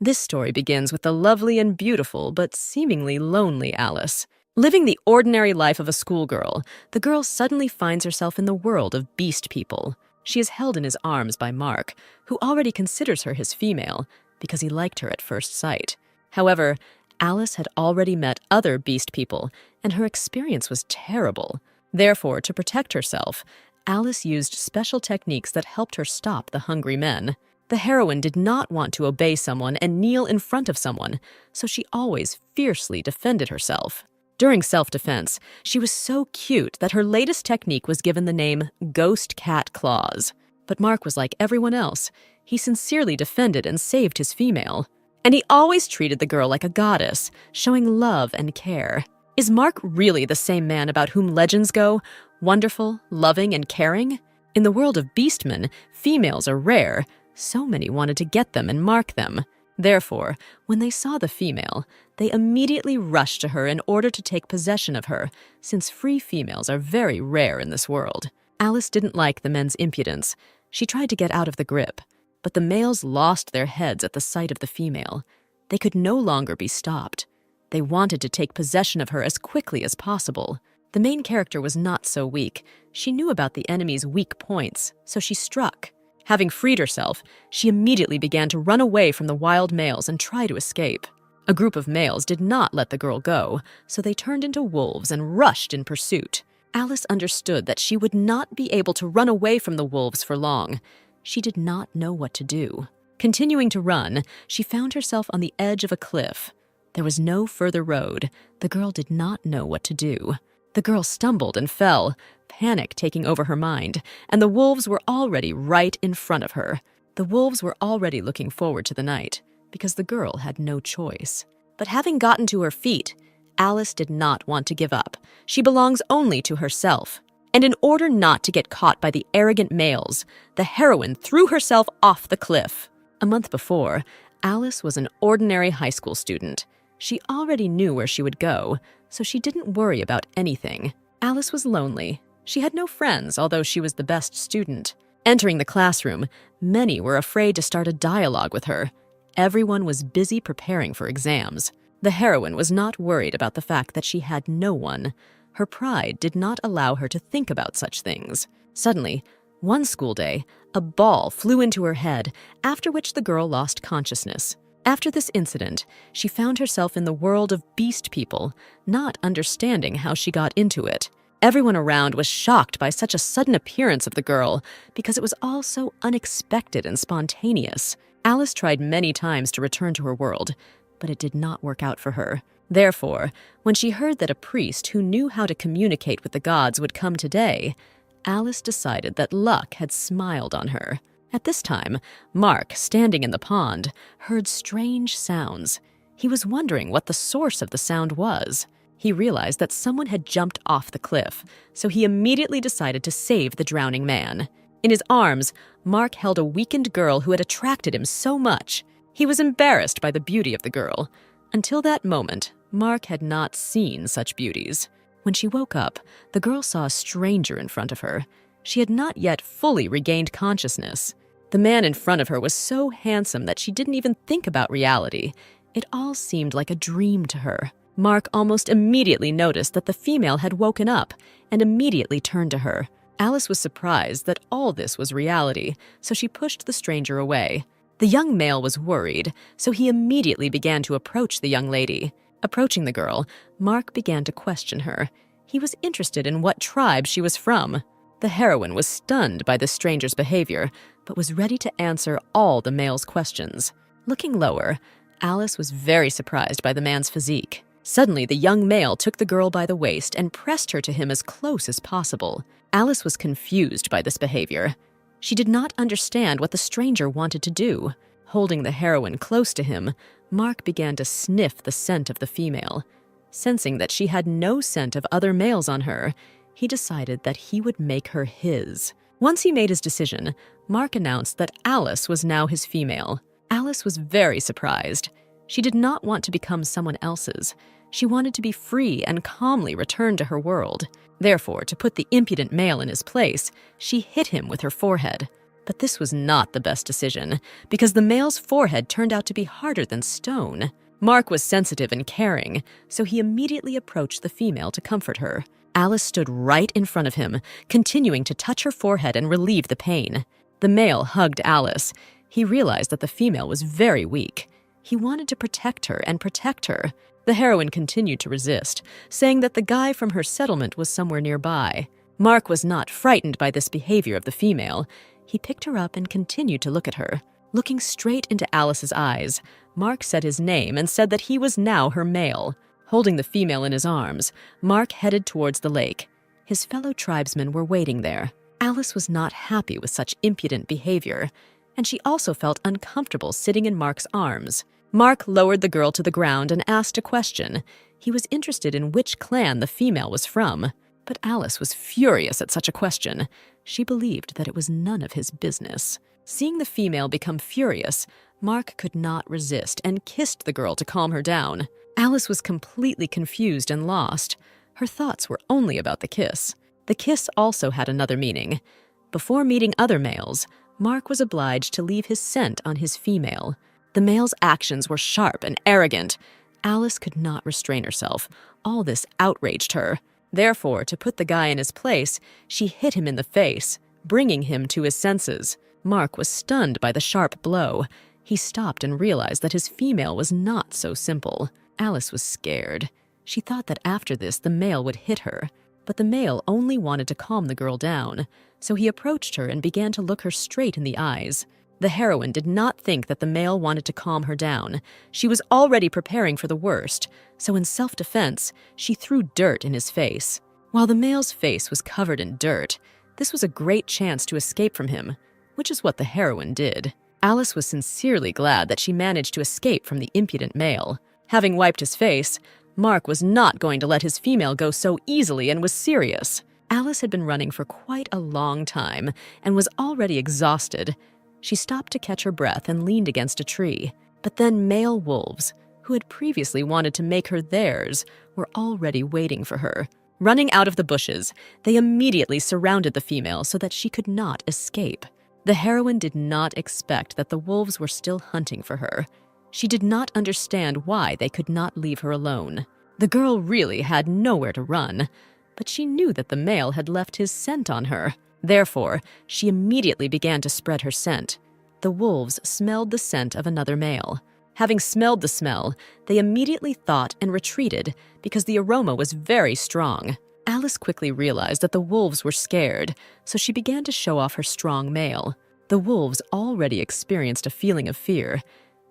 This story begins with the lovely and beautiful but seemingly lonely Alice. Living the ordinary life of a schoolgirl, the girl suddenly finds herself in the world of beast people. She is held in his arms by Mark, who already considers her his female because he liked her at first sight. However, Alice had already met other beast people, and her experience was terrible. Therefore, to protect herself, Alice used special techniques that helped her stop the hungry men. The heroine did not want to obey someone and kneel in front of someone, so she always fiercely defended herself. During self-defense, she was so cute that her latest technique was given the name Ghost Cat Claws. But Mark was like everyone else. He sincerely defended and saved his female. And he always treated the girl like a goddess, showing love and care. Is Mark really the same man about whom legends go? Wonderful, loving, and caring? In the world of beastmen, females are rare. So many wanted to get them and mark them. Therefore, when they saw the female, they immediately rushed to her in order to take possession of her, since free females are very rare in this world. Alice didn't like the men's impudence. She tried to get out of the grip, but the males lost their heads at the sight of the female. They could no longer be stopped. They wanted to take possession of her as quickly as possible. The main character was not so weak. She knew about the enemy's weak points, so she struck. Having freed herself, she immediately began to run away from the wild males and try to escape. A group of males did not let the girl go, so they turned into wolves and rushed in pursuit. Alice understood that she would not be able to run away from the wolves for long. She did not know what to do. Continuing to run, she found herself on the edge of a cliff. There was no further road. The girl did not know what to do. The girl stumbled and fell, panic taking over her mind, and the wolves were already right in front of her. The wolves were already looking forward to the night, because the girl had no choice. But having gotten to her feet, Alice did not want to give up. She belongs only to herself. And in order not to get caught by the arrogant males, the heroine threw herself off the cliff. A month before, Alice was an ordinary high school student. She already knew where she would go, so she didn't worry about anything. Alice was lonely. She had no friends, although she was the best student. Entering the classroom, many were afraid to start a dialogue with her. Everyone was busy preparing for exams. The heroine was not worried about the fact that she had no one. Her pride did not allow her to think about such things. Suddenly, one school day, a ball flew into her head, after which the girl lost consciousness. After this incident, she found herself in the world of beast people, not understanding how she got into it. Everyone around was shocked by such a sudden appearance of the girl, because it was all so unexpected and spontaneous. Alice tried many times to return to her world, but it did not work out for her. Therefore, when she heard that a priest who knew how to communicate with the gods would come today, Alice decided that luck had smiled on her. At this time, Mark, standing in the pond, heard strange sounds. He was wondering what the source of the sound was. He realized that someone had jumped off the cliff, so he immediately decided to save the drowning man. In his arms, Mark held a weakened girl who had attracted him so much. He was embarrassed by the beauty of the girl. Until that moment, Mark had not seen such beauties. When she woke up, the girl saw a stranger in front of her. She had not yet fully regained consciousness. The man in front of her was so handsome that she didn't even think about reality. It all seemed like a dream to her. Mark almost immediately noticed that the female had woken up and immediately turned to her. Alice was surprised that all this was reality, so she pushed the stranger away. The young male was worried, so he immediately began to approach the young lady. Approaching the girl, Mark began to question her. He was interested in what tribe she was from. The heroine was stunned by the stranger's behavior, but was ready to answer all the male's questions. Looking lower, Alice was very surprised by the man's physique. Suddenly, the young male took the girl by the waist and pressed her to him as close as possible. Alice was confused by this behavior. She did not understand what the stranger wanted to do. Holding the heroine close to him, Mark began to sniff the scent of the female. Sensing that she had no scent of other males on her, he decided that he would make her his. Once he made his decision, Mark announced that Alice was now his female. Alice was very surprised. She did not want to become someone else's. She wanted to be free and calmly return to her world. Therefore, to put the impudent male in his place, she hit him with her forehead. But this was not the best decision, because the male's forehead turned out to be harder than stone. Mark was sensitive and caring, so he immediately approached the female to comfort her. Alice stood right in front of him, continuing to touch her forehead and relieve the pain. The male hugged Alice. He realized that the female was very weak. He wanted to protect her and protect her. The heroine continued to resist, saying that the guy from her settlement was somewhere nearby. Mark was not frightened by this behavior of the female. He picked her up and continued to look at her. Looking straight into Alice's eyes, Mark said his name and said that he was now her male. Holding the female in his arms, Mark headed towards the lake. His fellow tribesmen were waiting there. Alice was not happy with such impudent behavior, and she also felt uncomfortable sitting in Mark's arms. Mark lowered the girl to the ground and asked a question. He was interested in which clan the female was from. But Alice was furious at such a question. She believed that it was none of his business. Seeing the female become furious, Mark could not resist and kissed the girl to calm her down. Alice was completely confused and lost. Her thoughts were only about the kiss. The kiss also had another meaning. Before meeting other males, Mark was obliged to leave his scent on his female. The male's actions were sharp and arrogant. Alice could not restrain herself. All this outraged her. Therefore, to put the guy in his place, she hit him in the face, bringing him to his senses. Mark was stunned by the sharp blow. He stopped and realized that his female was not so simple. Alice was scared. She thought that after this, the male would hit her. But the male only wanted to calm the girl down, so he approached her and began to look her straight in the eyes. The heroine did not think that the male wanted to calm her down. She was already preparing for the worst, so in self-defense, she threw dirt in his face. While the male's face was covered in dirt, this was a great chance to escape from him, which is what the heroine did. Alice was sincerely glad that she managed to escape from the impudent male. Having wiped his face, Mark was not going to let his female go so easily and was serious. Alice had been running for quite a long time and was already exhausted. She stopped to catch her breath and leaned against a tree. But then male wolves, who had previously wanted to make her theirs, were already waiting for her. Running out of the bushes, they immediately surrounded the female so that she could not escape. The heroine did not expect that the wolves were still hunting for her. She did not understand why they could not leave her alone. The girl really had nowhere to run, but she knew that the male had left his scent on her. Therefore, she immediately began to spread her scent. The wolves smelled the scent of another male. Having smelled the smell, they immediately thought and retreated because the aroma was very strong. Alice quickly realized that the wolves were scared, so she began to show off her strong male. The wolves already experienced a feeling of fear.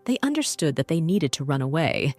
They understood that they needed to run away,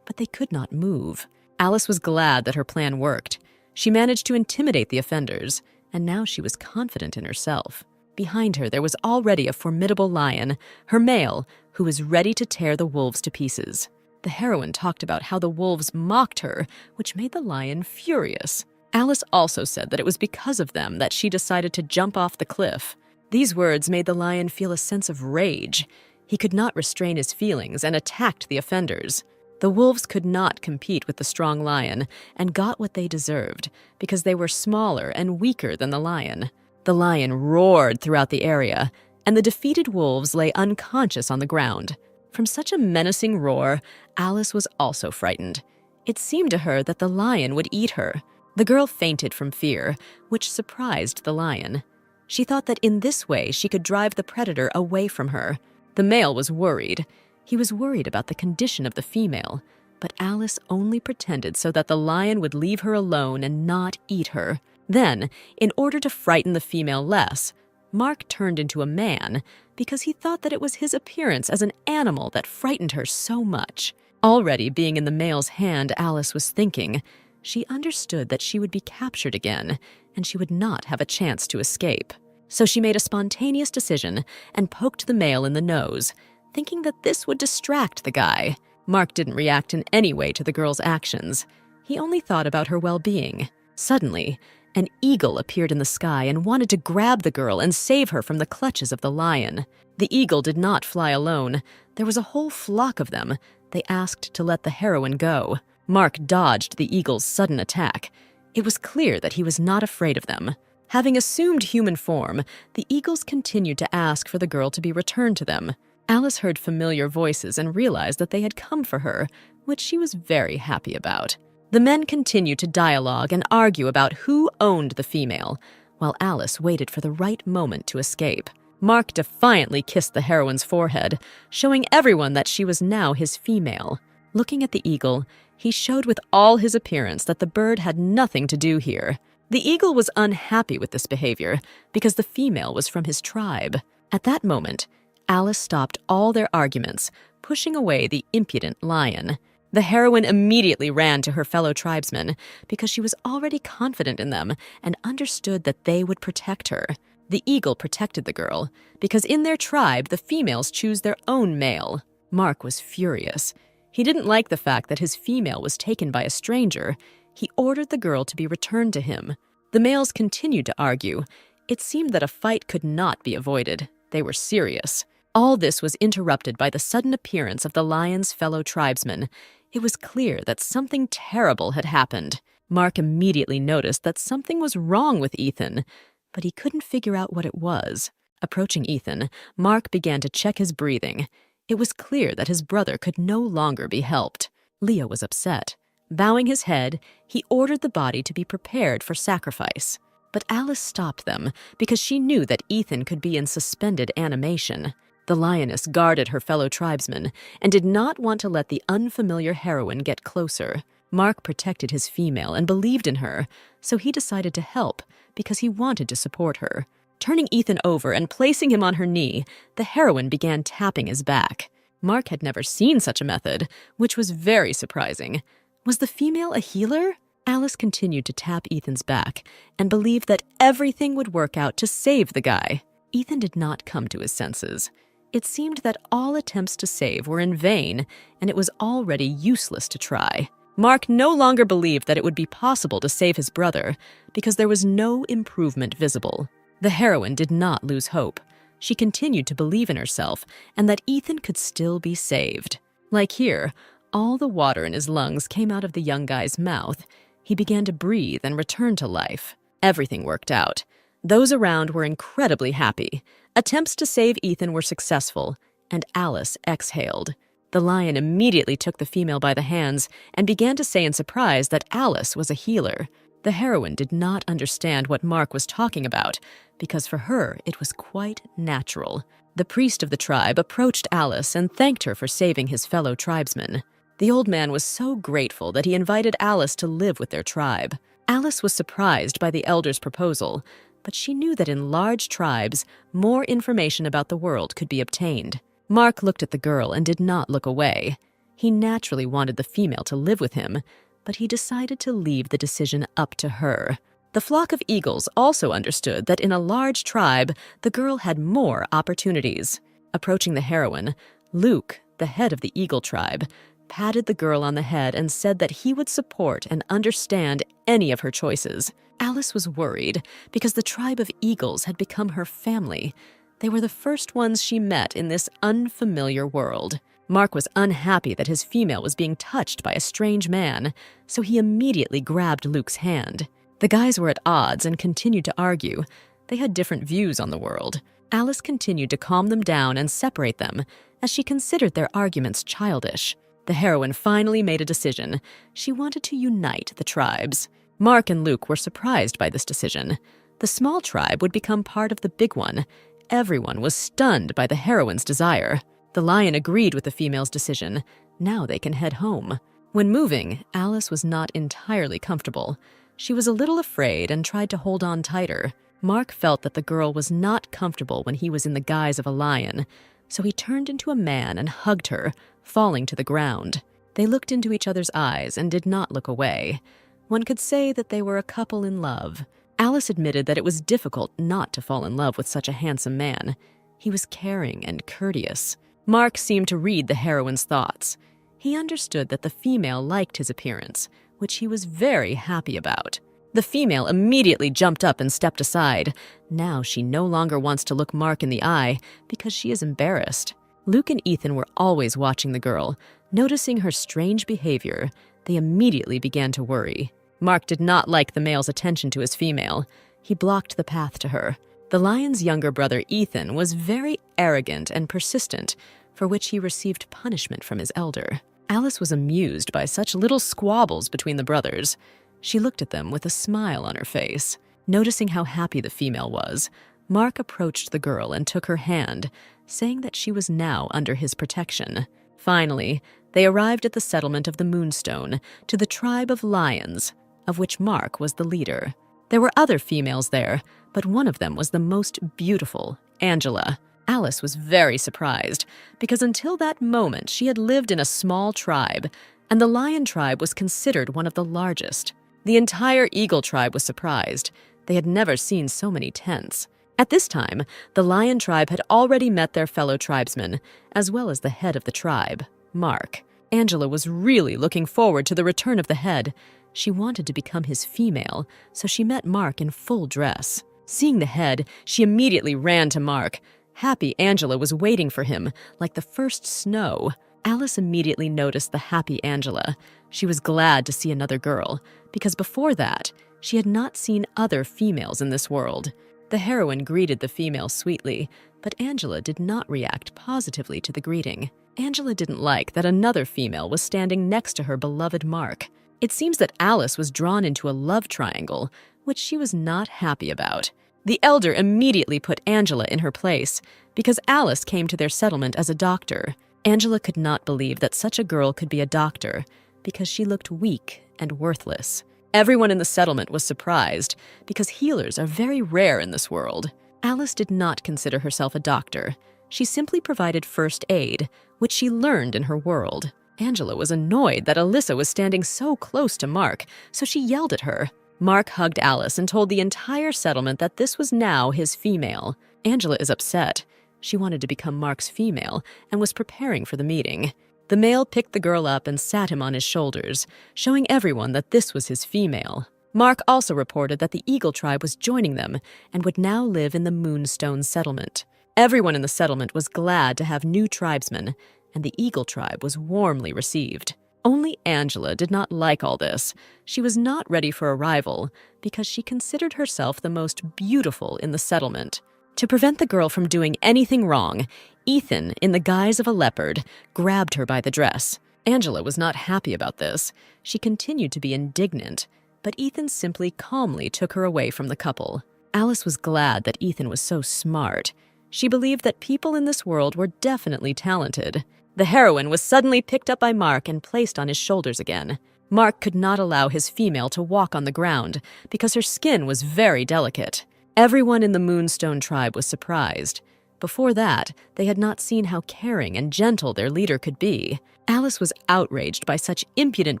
but they could not move. Alice was glad that her plan worked. She managed to intimidate the offenders, and now she was confident in herself. Behind her, there was already a formidable lion, her male, who was ready to tear the wolves to pieces. The heroine talked about how the wolves mocked her, which made the lion furious. Alice also said that it was because of them that she decided to jump off the cliff. These words made the lion feel a sense of rage. He could not restrain his feelings and attacked the offenders. The wolves could not compete with the strong lion and got what they deserved because they were smaller and weaker than the lion. The lion roared throughout the area, and the defeated wolves lay unconscious on the ground. From such a menacing roar, Alice was also frightened. It seemed to her that the lion would eat her. The girl fainted from fear, which surprised the lion. She thought that in this way she could drive the predator away from her. The male was worried. He was worried about the condition of the female, but Alice only pretended so that the lion would leave her alone and not eat her. Then, in order to frighten the female less, Mark turned into a man because he thought that it was his appearance as an animal that frightened her so much. Already being in the male's hand, Alice was thinking. She understood that she would be captured again, and she would not have a chance to escape. So she made a spontaneous decision and poked the male in the nose, thinking that this would distract the guy. Mark didn't react in any way to the girl's actions. He only thought about her well-being. Suddenly, an eagle appeared in the sky and wanted to grab the girl and save her from the clutches of the lion. The eagle did not fly alone. There was a whole flock of them. They asked to let the heroine go. Mark dodged the eagle's sudden attack. It was clear that he was not afraid of them. Having assumed human form, the eagles continued to ask for the girl to be returned to them. Alice heard familiar voices and realized that they had come for her, which she was very happy about. The men continued to dialogue and argue about who owned the female, while Alice waited for the right moment to escape. Mark defiantly kissed the heroine's forehead, showing everyone that she was now his female. Looking at the eagle, he showed with all his appearance that the bird had nothing to do here. The eagle was unhappy with this behavior because the female was from his tribe. At that moment, Alice stopped all their arguments, pushing away the impudent lion. The heroine immediately ran to her fellow tribesmen because she was already confident in them and understood that they would protect her. The eagle protected the girl because in their tribe, the females choose their own male. Mark was furious. He didn't like the fact that his female was taken by a stranger. He ordered the girl to be returned to him. The males continued to argue. It seemed that a fight could not be avoided. They were serious. All this was interrupted by the sudden appearance of the lion's fellow tribesmen. It was clear that something terrible had happened. Mark immediately noticed that something was wrong with Ethan, but he couldn't figure out what it was. Approaching Ethan, Mark began to check his breathing. It was clear that his brother could no longer be helped. Leo was upset. Bowing his head, he ordered the body to be prepared for sacrifice. But Alice stopped them because she knew that Ethan could be in suspended animation. The lioness guarded her fellow tribesmen and did not want to let the unfamiliar heroine get closer. Mark protected his female and believed in her, so he decided to help because he wanted to support her. Turning Ethan over and placing him on her knee, the heroine began tapping his back. Mark had never seen such a method, which was very surprising. Was the female a healer? Alice continued to tap Ethan's back and believed that everything would work out to save the guy. Ethan did not come to his senses. It seemed that all attempts to save were in vain, and it was already useless to try. Mark no longer believed that it would be possible to save his brother because there was no improvement visible. The heroine did not lose hope. She continued to believe in herself and that Ethan could still be saved. Like here, all the water in his lungs came out of the young guy's mouth. He began to breathe and return to life. Everything worked out. Those around were incredibly happy. Attempts to save Ethan were successful, and Alice exhaled. The lion immediately took the female by the hands and began to say in surprise that Alice was a healer. The heroine did not understand what Mark was talking about, because for her it was quite natural. The priest of the tribe approached Alice and thanked her for saving his fellow tribesmen. The old man was so grateful that he invited Alice to live with their tribe. Alice was surprised by the elder's proposal, but she knew that in large tribes, more information about the world could be obtained. Mark looked at the girl and did not look away. He naturally wanted the female to live with him, but he decided to leave the decision up to her. The flock of eagles also understood that in a large tribe, the girl had more opportunities. Approaching the heroine, Luke, the head of the eagle tribe, patted the girl on the head and said that he would support and understand any of her choices. Alice was worried because the tribe of eagles had become her family. They were the first ones she met in this unfamiliar world. Mark was unhappy that his female was being touched by a strange man, so he immediately grabbed Luke's hand. The guys were at odds and continued to argue. They had different views on the world. Alice continued to calm them down and separate them, as she considered their arguments childish. The heroine finally made a decision. She wanted to unite the tribes. Mark and Luke were surprised by this decision. The small tribe would become part of the big one. Everyone was stunned by the heroine's desire. The lion agreed with the female's decision. Now they can head home. When moving, Alice was not entirely comfortable. She was a little afraid and tried to hold on tighter. Mark felt that the girl was not comfortable when he was in the guise of a lion, so he turned into a man and hugged her, falling to the ground. They looked into each other's eyes and did not look away. One could say that they were a couple in love. Alice admitted that it was difficult not to fall in love with such a handsome man. He was caring and courteous. Mark seemed to read the heroine's thoughts. He understood that the female liked his appearance, which he was very happy about. The female immediately jumped up and stepped aside. Now she no longer wants to look Mark in the eye because she is embarrassed. Luke and Ethan were always watching the girl. Noticing her strange behavior, they immediately began to worry. Mark did not like the male's attention to his female. He blocked the path to her. The lion's younger brother, Ethan, was very arrogant and persistent, for which he received punishment from his elder. Alice was amused by such little squabbles between the brothers. She looked at them with a smile on her face. Noticing how happy the female was, Mark approached the girl and took her hand, saying that she was now under his protection. Finally, they arrived at the settlement of the Moonstone, to the tribe of lions, of which Mark was the leader. There were other females there, but one of them was the most beautiful, Angela. Alice was very surprised, because until that moment she had lived in a small tribe, and the lion tribe was considered one of the largest. The entire eagle tribe was surprised. They had never seen so many tents. At this time, the lion tribe had already met their fellow tribesmen, as well as the head of the tribe, Mark. Angela was really looking forward to the return of the head. She wanted to become his female, so she met Mark in full dress. Seeing the head, she immediately ran to Mark. Happy Angela was waiting for him, like the first snow. Alice immediately noticed the happy Angela. She was glad to see another girl, because before that, she had not seen other females in this world. The heroine greeted the female sweetly, but Angela did not react positively to the greeting. Angela didn't like that another female was standing next to her beloved Mark. It seems that Alice was drawn into a love triangle, which she was not happy about. The elder immediately put Angela in her place, because Alice came to their settlement as a doctor. Angela could not believe that such a girl could be a doctor, because she looked weak and worthless. Everyone in the settlement was surprised, because healers are very rare in this world. Alice did not consider herself a doctor. She simply provided first aid, which she learned in her world. Angela was annoyed that Alyssa was standing so close to Mark, so she yelled at her. Mark hugged Alice and told the entire settlement that this was now his female. Angela is upset. She wanted to become Mark's female and was preparing for the meeting. The male picked the girl up and sat him on his shoulders, showing everyone that this was his female. Mark also reported that the Eagle tribe was joining them and would now live in the Moonstone settlement. Everyone in the settlement was glad to have new tribesmen, and the Eagle tribe was warmly received. Only Angela did not like all this. She was not ready for a rival because she considered herself the most beautiful in the settlement. To prevent the girl from doing anything wrong, Ethan, in the guise of a leopard, grabbed her by the dress. Angela was not happy about this. She continued to be indignant, but Ethan simply calmly took her away from the couple. Alice was glad that Ethan was so smart. She believed that people in this world were definitely talented. The heroine was suddenly picked up by Mark and placed on his shoulders again. Mark could not allow his female to walk on the ground because her skin was very delicate. Everyone in the Moonstone tribe was surprised. Before that, they had not seen how caring and gentle their leader could be. Alice was outraged by such impudent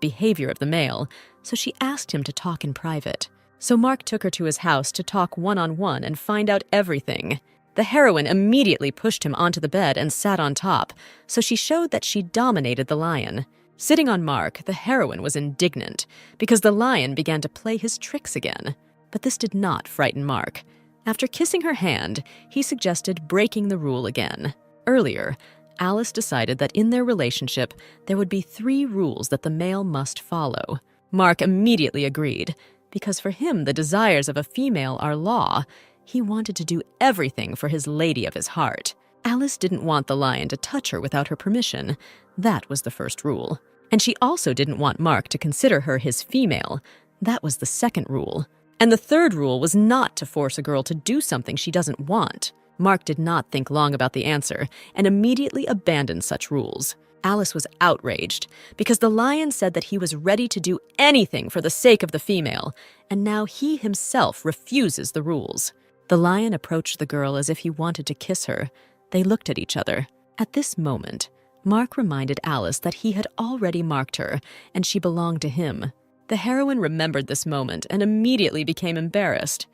behavior of the male, so she asked him to talk in private. So Mark took her to his house to talk one-on-one and find out everything. The heroine immediately pushed him onto the bed and sat on top, so she showed that she dominated the lion. Sitting on Mark, the heroine was indignant because the lion began to play his tricks again. But this did not frighten Mark. After kissing her hand, he suggested breaking the rule again. Earlier, Alice decided that in their relationship, there would be 3 rules that the male must follow. Mark immediately agreed, because for him the desires of a female are law. He wanted to do everything for his lady of his heart. Alice didn't want the lion to touch her without her permission. That was the first rule. And she also didn't want Mark to consider her his female. That was the second rule. And the third rule was not to force a girl to do something she doesn't want. Mark did not think long about the answer and immediately abandoned such rules. Alice was outraged because the lion said that he was ready to do anything for the sake of the female, and now he himself refuses the rules. The lion approached the girl as if he wanted to kiss her. They looked at each other. At this moment, Mark reminded Alice that he had already marked her, and she belonged to him. The heroine remembered this moment and immediately became embarrassed.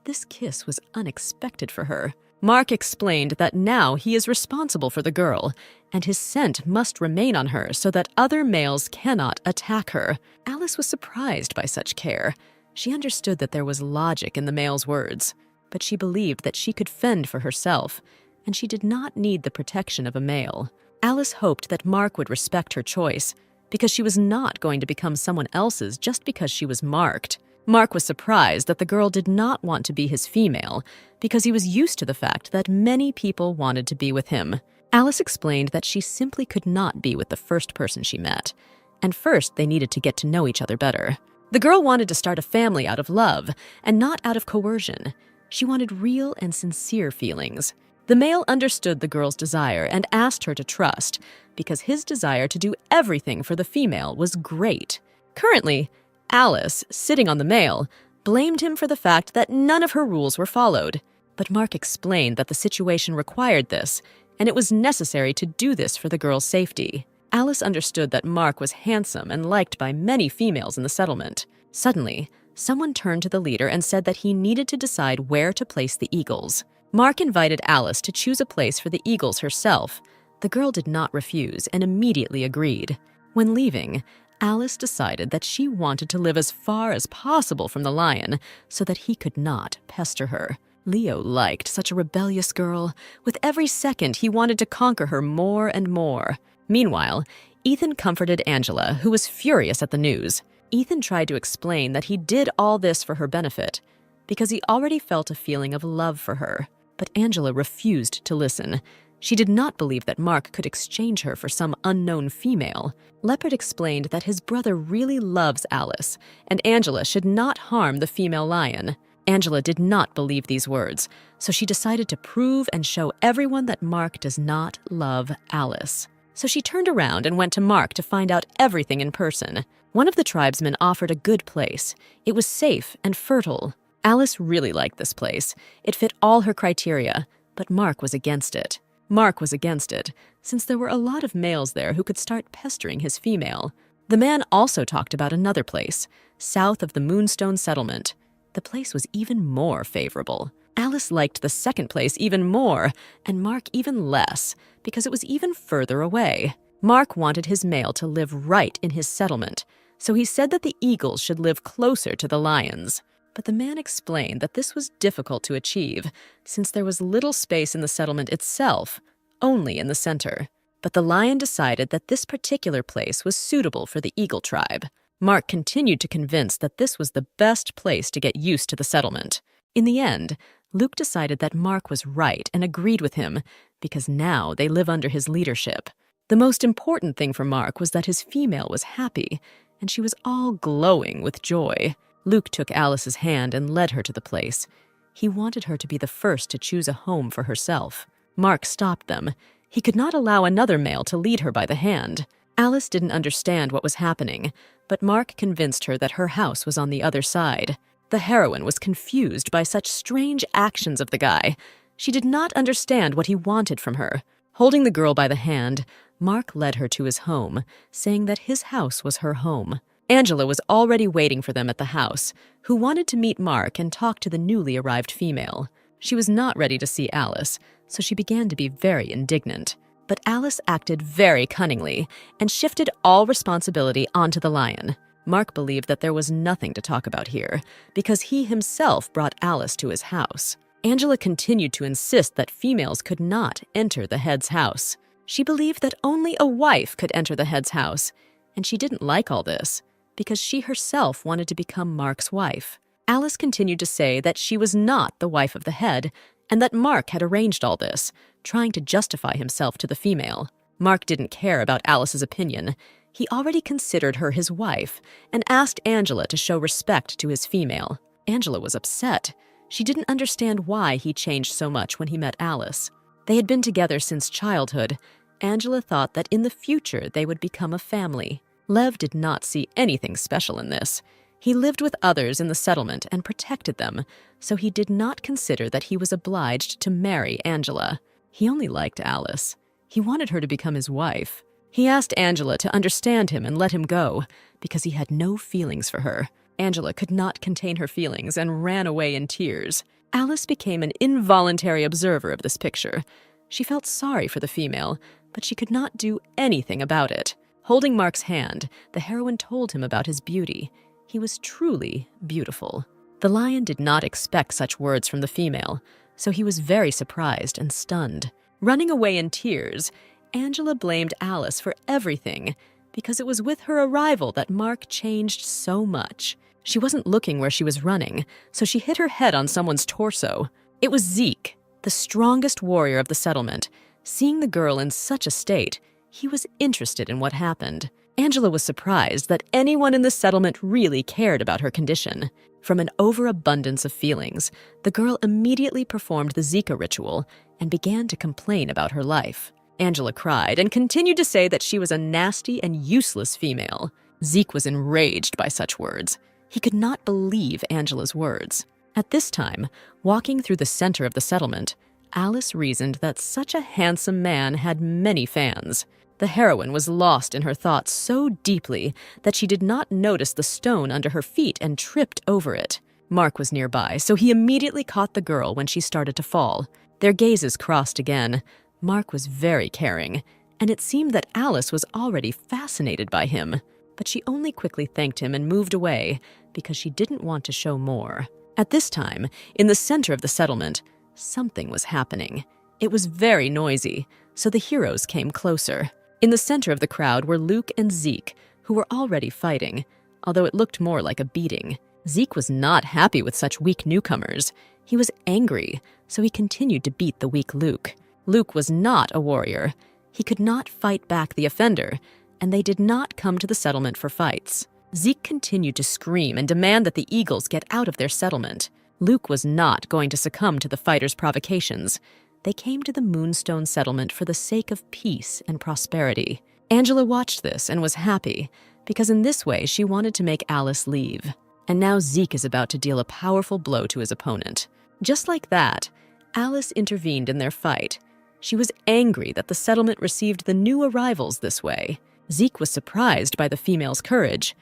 This kiss was unexpected for her. Mark explained that now he is responsible for the girl, and his scent must remain on her so that other males cannot attack her. Alice was surprised by such care. She understood that there was logic in the male's words, but she believed that she could fend for herself, and she did not need the protection of a male. Alice hoped that Mark would respect her choice, because she was not going to become someone else's just because she was marked. Mark was surprised that the girl did not want to be his female because he was used to the fact that many people wanted to be with him. Alice explained that she simply could not be with the first person she met, and first they needed to get to know each other better. The girl wanted to start a family out of love and not out of coercion. She wanted real and sincere feelings. The male understood the girl's desire and asked her to trust, because his desire to do everything for the female was great. Currently, Alice, sitting on the male, blamed him for the fact that none of her rules were followed. But Mark explained that the situation required this, and it was necessary to do this for the girl's safety. Alice understood that Mark was handsome and liked by many females in the settlement. Suddenly, someone turned to the leader and said that he needed to decide where to place the eagles. Mark invited Alice to choose a place for the eagles herself. The girl did not refuse and immediately agreed. When leaving, Alice decided that she wanted to live as far as possible from the lion so that he could not pester her. Leo liked such a rebellious girl. With every second, he wanted to conquer her more and more. Meanwhile, Ethan comforted Angela, who was furious at the news. Ethan tried to explain that he did all this for her benefit, because he already felt a feeling of love for her. But Angela refused to listen. She did not believe that Mark could exchange her for some unknown female. Leopard explained that his brother really loves Alice, and Angela should not harm the female lion. Angela did not believe these words, so she decided to prove and show everyone that Mark does not love Alice. So she turned around and went to Mark to find out everything in person. One of the tribesmen offered a good place. It was safe and fertile. Alice really liked this place. It fit all her criteria, but Mark was against it. Mark was against it, since there were a lot of males there who could start pestering his female. The man also talked about another place, south of the Moonstone settlement. The place was even more favorable. Alice liked the second place even more, and Mark even less, because it was even further away. Mark wanted his male to live right in his settlement, so he said that the eagles should live closer to the lions. But the man explained that this was difficult to achieve, since there was little space in the settlement itself, only in the center. But the lion decided that this particular place was suitable for the eagle tribe. Mark continued to convince that this was the best place to get used to the settlement. In the end, Luke decided that Mark was right and agreed with him, because now they live under his leadership. The most important thing for Mark was that his female was happy, and she was all glowing with joy. Luke took Alice's hand and led her to the place. He wanted her to be the first to choose a home for herself. Mark stopped them. He could not allow another male to lead her by the hand. Alice didn't understand what was happening, but Mark convinced her that her house was on the other side. The heroine was confused by such strange actions of the guy. She did not understand what he wanted from her. Holding the girl by the hand, Mark led her to his home, saying that his house was her home. Angela was already waiting for them at the house, who wanted to meet Mark and talk to the newly arrived female. She was not ready to see Alice, so she began to be very indignant. But Alice acted very cunningly and shifted all responsibility onto the lion. Mark believed that there was nothing to talk about here, because he himself brought Alice to his house. Angela continued to insist that females could not enter the head's house. She believed that only a wife could enter the head's house, and she didn't like all this, because she herself wanted to become Mark's wife. Alice continued to say that she was not the wife of the head, and that Mark had arranged all this, trying to justify himself to the female. Mark didn't care about Alice's opinion. He already considered her his wife, and asked Angela to show respect to his female. Angela was upset. She didn't understand why he changed so much when he met Alice. They had been together since childhood. Angela thought that in the future they would become a family. Lev did not see anything special in this. He lived with others in the settlement and protected them, so he did not consider that he was obliged to marry Angela. He only liked Alice. He wanted her to become his wife. He asked Angela to understand him and let him go, because he had no feelings for her. Angela could not contain her feelings and ran away in tears. Alice became an involuntary observer of this picture. She felt sorry for the female, but she could not do anything about it. Holding Mark's hand, the heroine told him about his beauty. He was truly beautiful. The lion did not expect such words from the female, so he was very surprised and stunned. Running away in tears, Angela blamed Alice for everything, because it was with her arrival that Mark changed so much. She wasn't looking where she was running, so she hit her head on someone's torso. It was Zeke, the strongest warrior of the settlement. Seeing the girl in such a state, he was interested in what happened. Angela was surprised that anyone in the settlement really cared about her condition. From an overabundance of feelings, the girl immediately performed the Zika ritual and began to complain about her life. Angela cried and continued to say that she was a nasty and useless female. Zeke was enraged by such words. He could not believe Angela's words. At this time, walking through the center of the settlement, Alice reasoned that such a handsome man had many fans. The heroine was lost in her thoughts so deeply that she did not notice the stone under her feet and tripped over it. Mark was nearby, so he immediately caught the girl when she started to fall. Their gazes crossed again. Mark was very caring, and it seemed that Alice was already fascinated by him. But she only quickly thanked him and moved away because she didn't want to show more. At this time, in the center of the settlement, something was happening. It was very noisy, so the heroes came closer. In the center of the crowd were Luke and Zeke, who were already fighting, although it looked more like a beating. Zeke was not happy with such weak newcomers. He was angry, so he continued to beat the weak Luke. Luke was not a warrior. He could not fight back the offender, and they did not come to the settlement for fights. Zeke continued to scream and demand that the Eagles get out of their settlement. Luke was not going to succumb to the fighters' provocations. They came to the Moonstone settlement for the sake of peace and prosperity. Angela watched this and was happy, because in this way she wanted to make Alice leave. And now Zeke is about to deal a powerful blow to his opponent. Just like that, Alice intervened in their fight. She was angry that the settlement received the new arrivals this way. Zeke was surprised by the female's courage.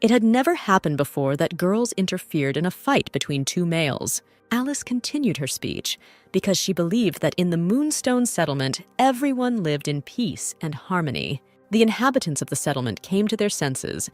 It had never happened before that girls interfered in a fight between two males. Alice continued her speech because she believed that in the Moonstone settlement, everyone lived in peace and harmony. The inhabitants of the settlement came to their senses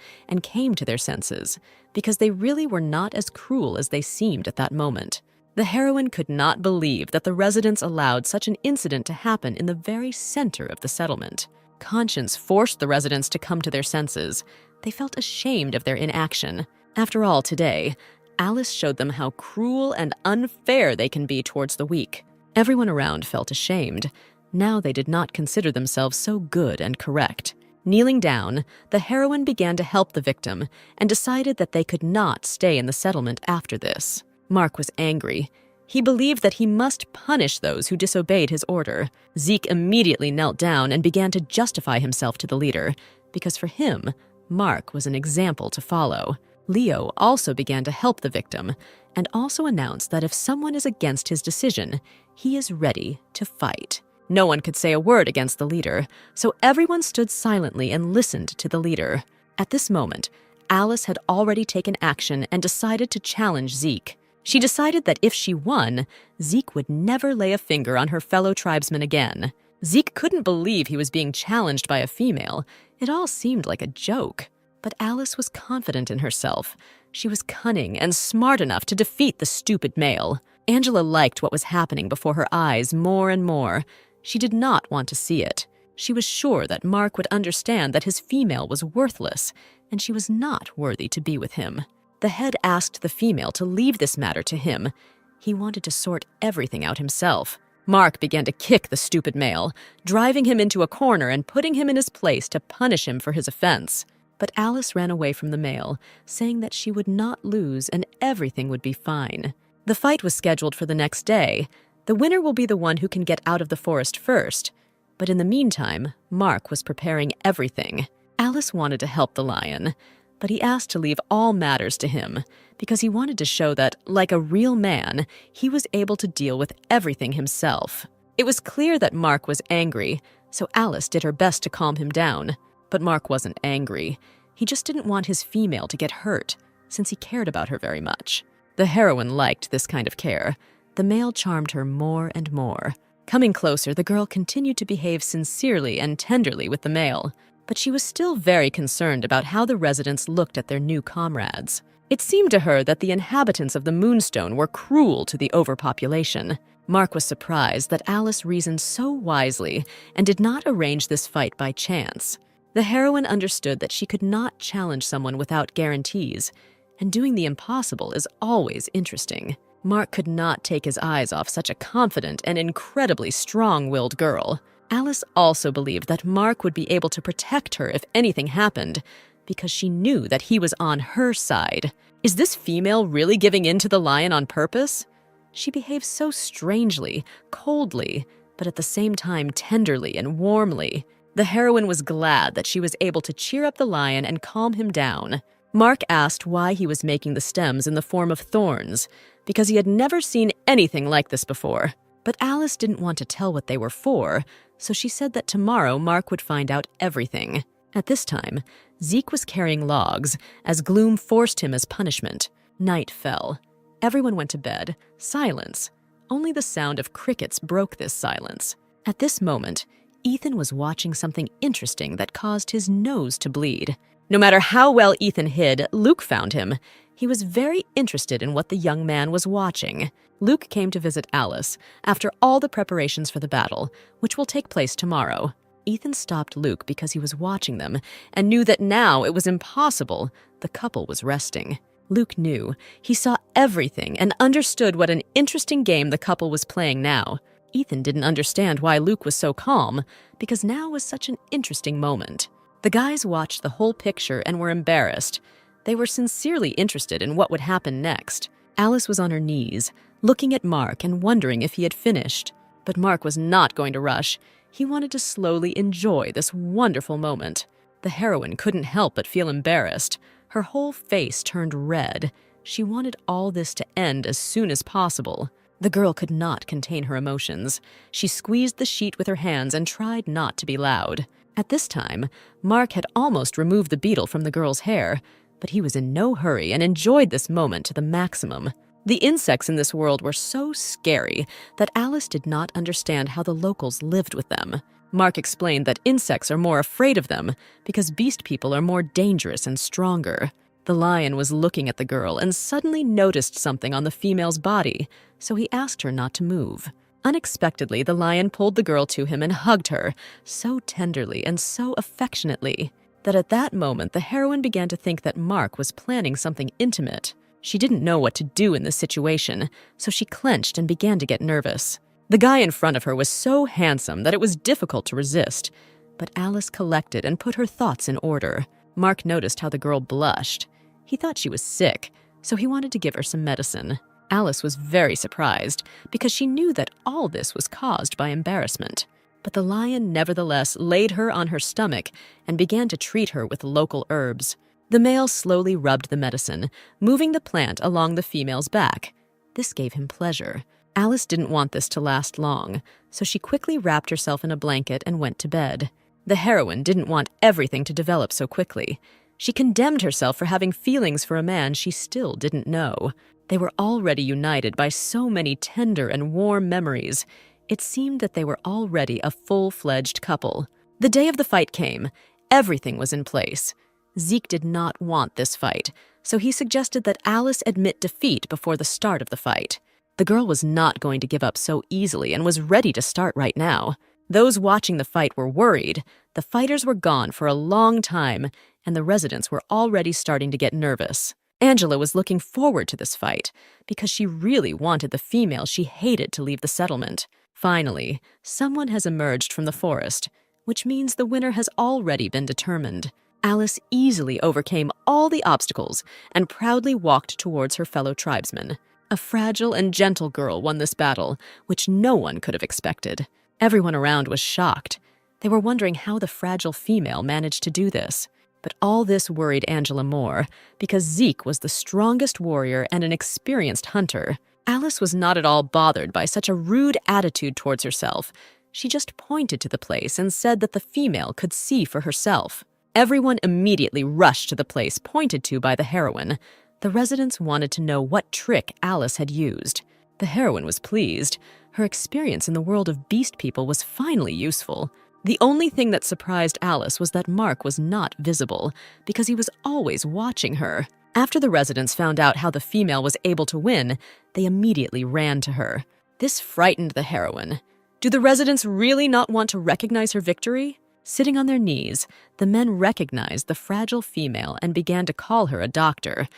because they really were not as cruel as they seemed at that moment. The heroine could not believe that the residents allowed such an incident to happen in the very center of the settlement. Conscience forced the residents to come to their senses. They felt ashamed of their inaction. After all, today, Alice showed them how cruel and unfair they can be towards the weak. Everyone around felt ashamed. Now they did not consider themselves so good and correct. Kneeling down, the heroine began to help the victim and decided that they could not stay in the settlement after this. Mark was angry. He believed that he must punish those who disobeyed his order. Zeke immediately knelt down and began to justify himself to the leader, because for him, Mark was an example to follow. Leo also began to help the victim, and also announced that if someone is against his decision, he is ready to fight. No one could say a word against the leader, so everyone stood silently and listened to the leader. At this moment, Alice had already taken action and decided to challenge Zeke. She decided that if she won, Zeke would never lay a finger on her fellow tribesmen again. Zeke couldn't believe he was being challenged by a female. It all seemed like a joke. But Alice was confident in herself. She was cunning and smart enough to defeat the stupid male. Angela liked what was happening before her eyes more and more. She did not want to see it. She was sure that Mark would understand that his female was worthless, and she was not worthy to be with him. The head asked the female to leave this matter to him. He wanted to sort everything out himself. Mark began to kick the stupid male, driving him into a corner and putting him in his place to punish him for his offense. But Alice ran away from the male, saying that she would not lose and everything would be fine. The fight was scheduled for the next day. The winner will be the one who can get out of the forest first. But in the meantime, Mark was preparing everything. Alice wanted to help the lion, but he asked to leave all matters to him because he wanted to show that, like a real man, he was able to deal with everything himself. It was clear that Mark was angry, so Alice did her best to calm him down. But Mark wasn't angry. He just didn't want his female to get hurt, since he cared about her very much. The heroine liked this kind of care. The male charmed her more and more. Coming closer, the girl continued to behave sincerely and tenderly with the male, but she was still very concerned about how the residents looked at their new comrades. It seemed to her that the inhabitants of the Moonstone were cruel to the overpopulation. Mark was surprised that Alice reasoned so wisely and did not arrange this fight by chance. The heroine understood that she could not challenge someone without guarantees, and doing the impossible is always interesting. Mark could not take his eyes off such a confident and incredibly strong-willed girl. Alice also believed that Mark would be able to protect her if anything happened, because she knew that he was on her side. Is this female really giving in to the lion on purpose? She behaved so strangely, coldly, but at the same time tenderly and warmly. The heroine was glad that she was able to cheer up the lion and calm him down. Mark asked why he was making the stems in the form of thorns, because he had never seen anything like this before. But Alice didn't want to tell what they were for, so she said that tomorrow Mark would find out everything. At this time, Zeke was carrying logs, as gloom forced him as punishment. Night fell. Everyone went to bed. Silence. Only the sound of crickets broke this silence. At this moment, Ethan was watching something interesting that caused his nose to bleed. No matter how well Ethan hid, Luke found him. He was very interested in what the young man was watching. Luke came to visit Alice after all the preparations for the battle, which will take place tomorrow. Ethan stopped Luke because he was watching them and knew that now it was impossible. The couple was resting. Luke knew. He saw everything and understood what an interesting game the couple was playing now. Ethan didn't understand why Luke was so calm, because now was such an interesting moment. The guys watched the whole picture and were embarrassed. They were sincerely interested in what would happen next. Alice was on her knees, looking at Mark and wondering if he had finished. But Mark was not going to rush. He wanted to slowly enjoy this wonderful moment. The heroine couldn't help but feel embarrassed. Her whole face turned red. She wanted all this to end as soon as possible. The girl could not contain her emotions. She squeezed the sheet with her hands and tried not to be loud. At this time, Mark had almost removed the beetle from the girl's hair, but he was in no hurry and enjoyed this moment to the maximum. The insects in this world were so scary that Alice did not understand how the locals lived with them. Mark explained that insects are more afraid of them because beast people are more dangerous and stronger. The lion was looking at the girl and suddenly noticed something on the female's body, so he asked her not to move. Unexpectedly, the lion pulled the girl to him and hugged her, so tenderly and so affectionately, that at that moment the heroine began to think that Mark was planning something intimate. She didn't know what to do in this situation, so she clenched and began to get nervous. The guy in front of her was so handsome that it was difficult to resist, but Alice collected and put her thoughts in order. Mark noticed how the girl blushed. He thought she was sick, so he wanted to give her some medicine. Alice was very surprised because she knew that all this was caused by embarrassment. But the lion nevertheless laid her on her stomach and began to treat her with local herbs. The male slowly rubbed the medicine, moving the plant along the female's back. This gave him pleasure. Alice didn't want this to last long, so she quickly wrapped herself in a blanket and went to bed. The heroine didn't want everything to develop so quickly. She condemned herself for having feelings for a man she still didn't know. They were already united by so many tender and warm memories. It seemed that they were already a full-fledged couple. The day of the fight came. Everything was in place. Zeke did not want this fight, so he suggested that Alice admit defeat before the start of the fight. The girl was not going to give up so easily and was ready to start right now. Those watching the fight were worried. The fighters were gone for a long time, and the residents were already starting to get nervous. Angela was looking forward to this fight because she really wanted the female she hated to leave the settlement. Finally, someone has emerged from the forest, which means the winner has already been determined. Alice easily overcame all the obstacles and proudly walked towards her fellow tribesmen. A fragile and gentle girl won this battle, which no one could have expected. Everyone around was shocked. They were wondering how the fragile female managed to do this. But all this worried Angela more, because Zeke was the strongest warrior and an experienced hunter. Alice was not at all bothered by such a rude attitude towards herself. She just pointed to the place and said that the female could see for herself. Everyone immediately rushed to the place pointed to by the heroine. The residents wanted to know what trick Alice had used. The heroine was pleased. Her experience in the world of beast people was finally useful. The only thing that surprised Alice was that Mark was not visible, because he was always watching her. After the residents found out how the female was able to win, they immediately ran to her. This frightened the heroine. Do the residents really not want to recognize her victory? Sitting on their knees, the men recognized the fragile female and began to call her a doctor.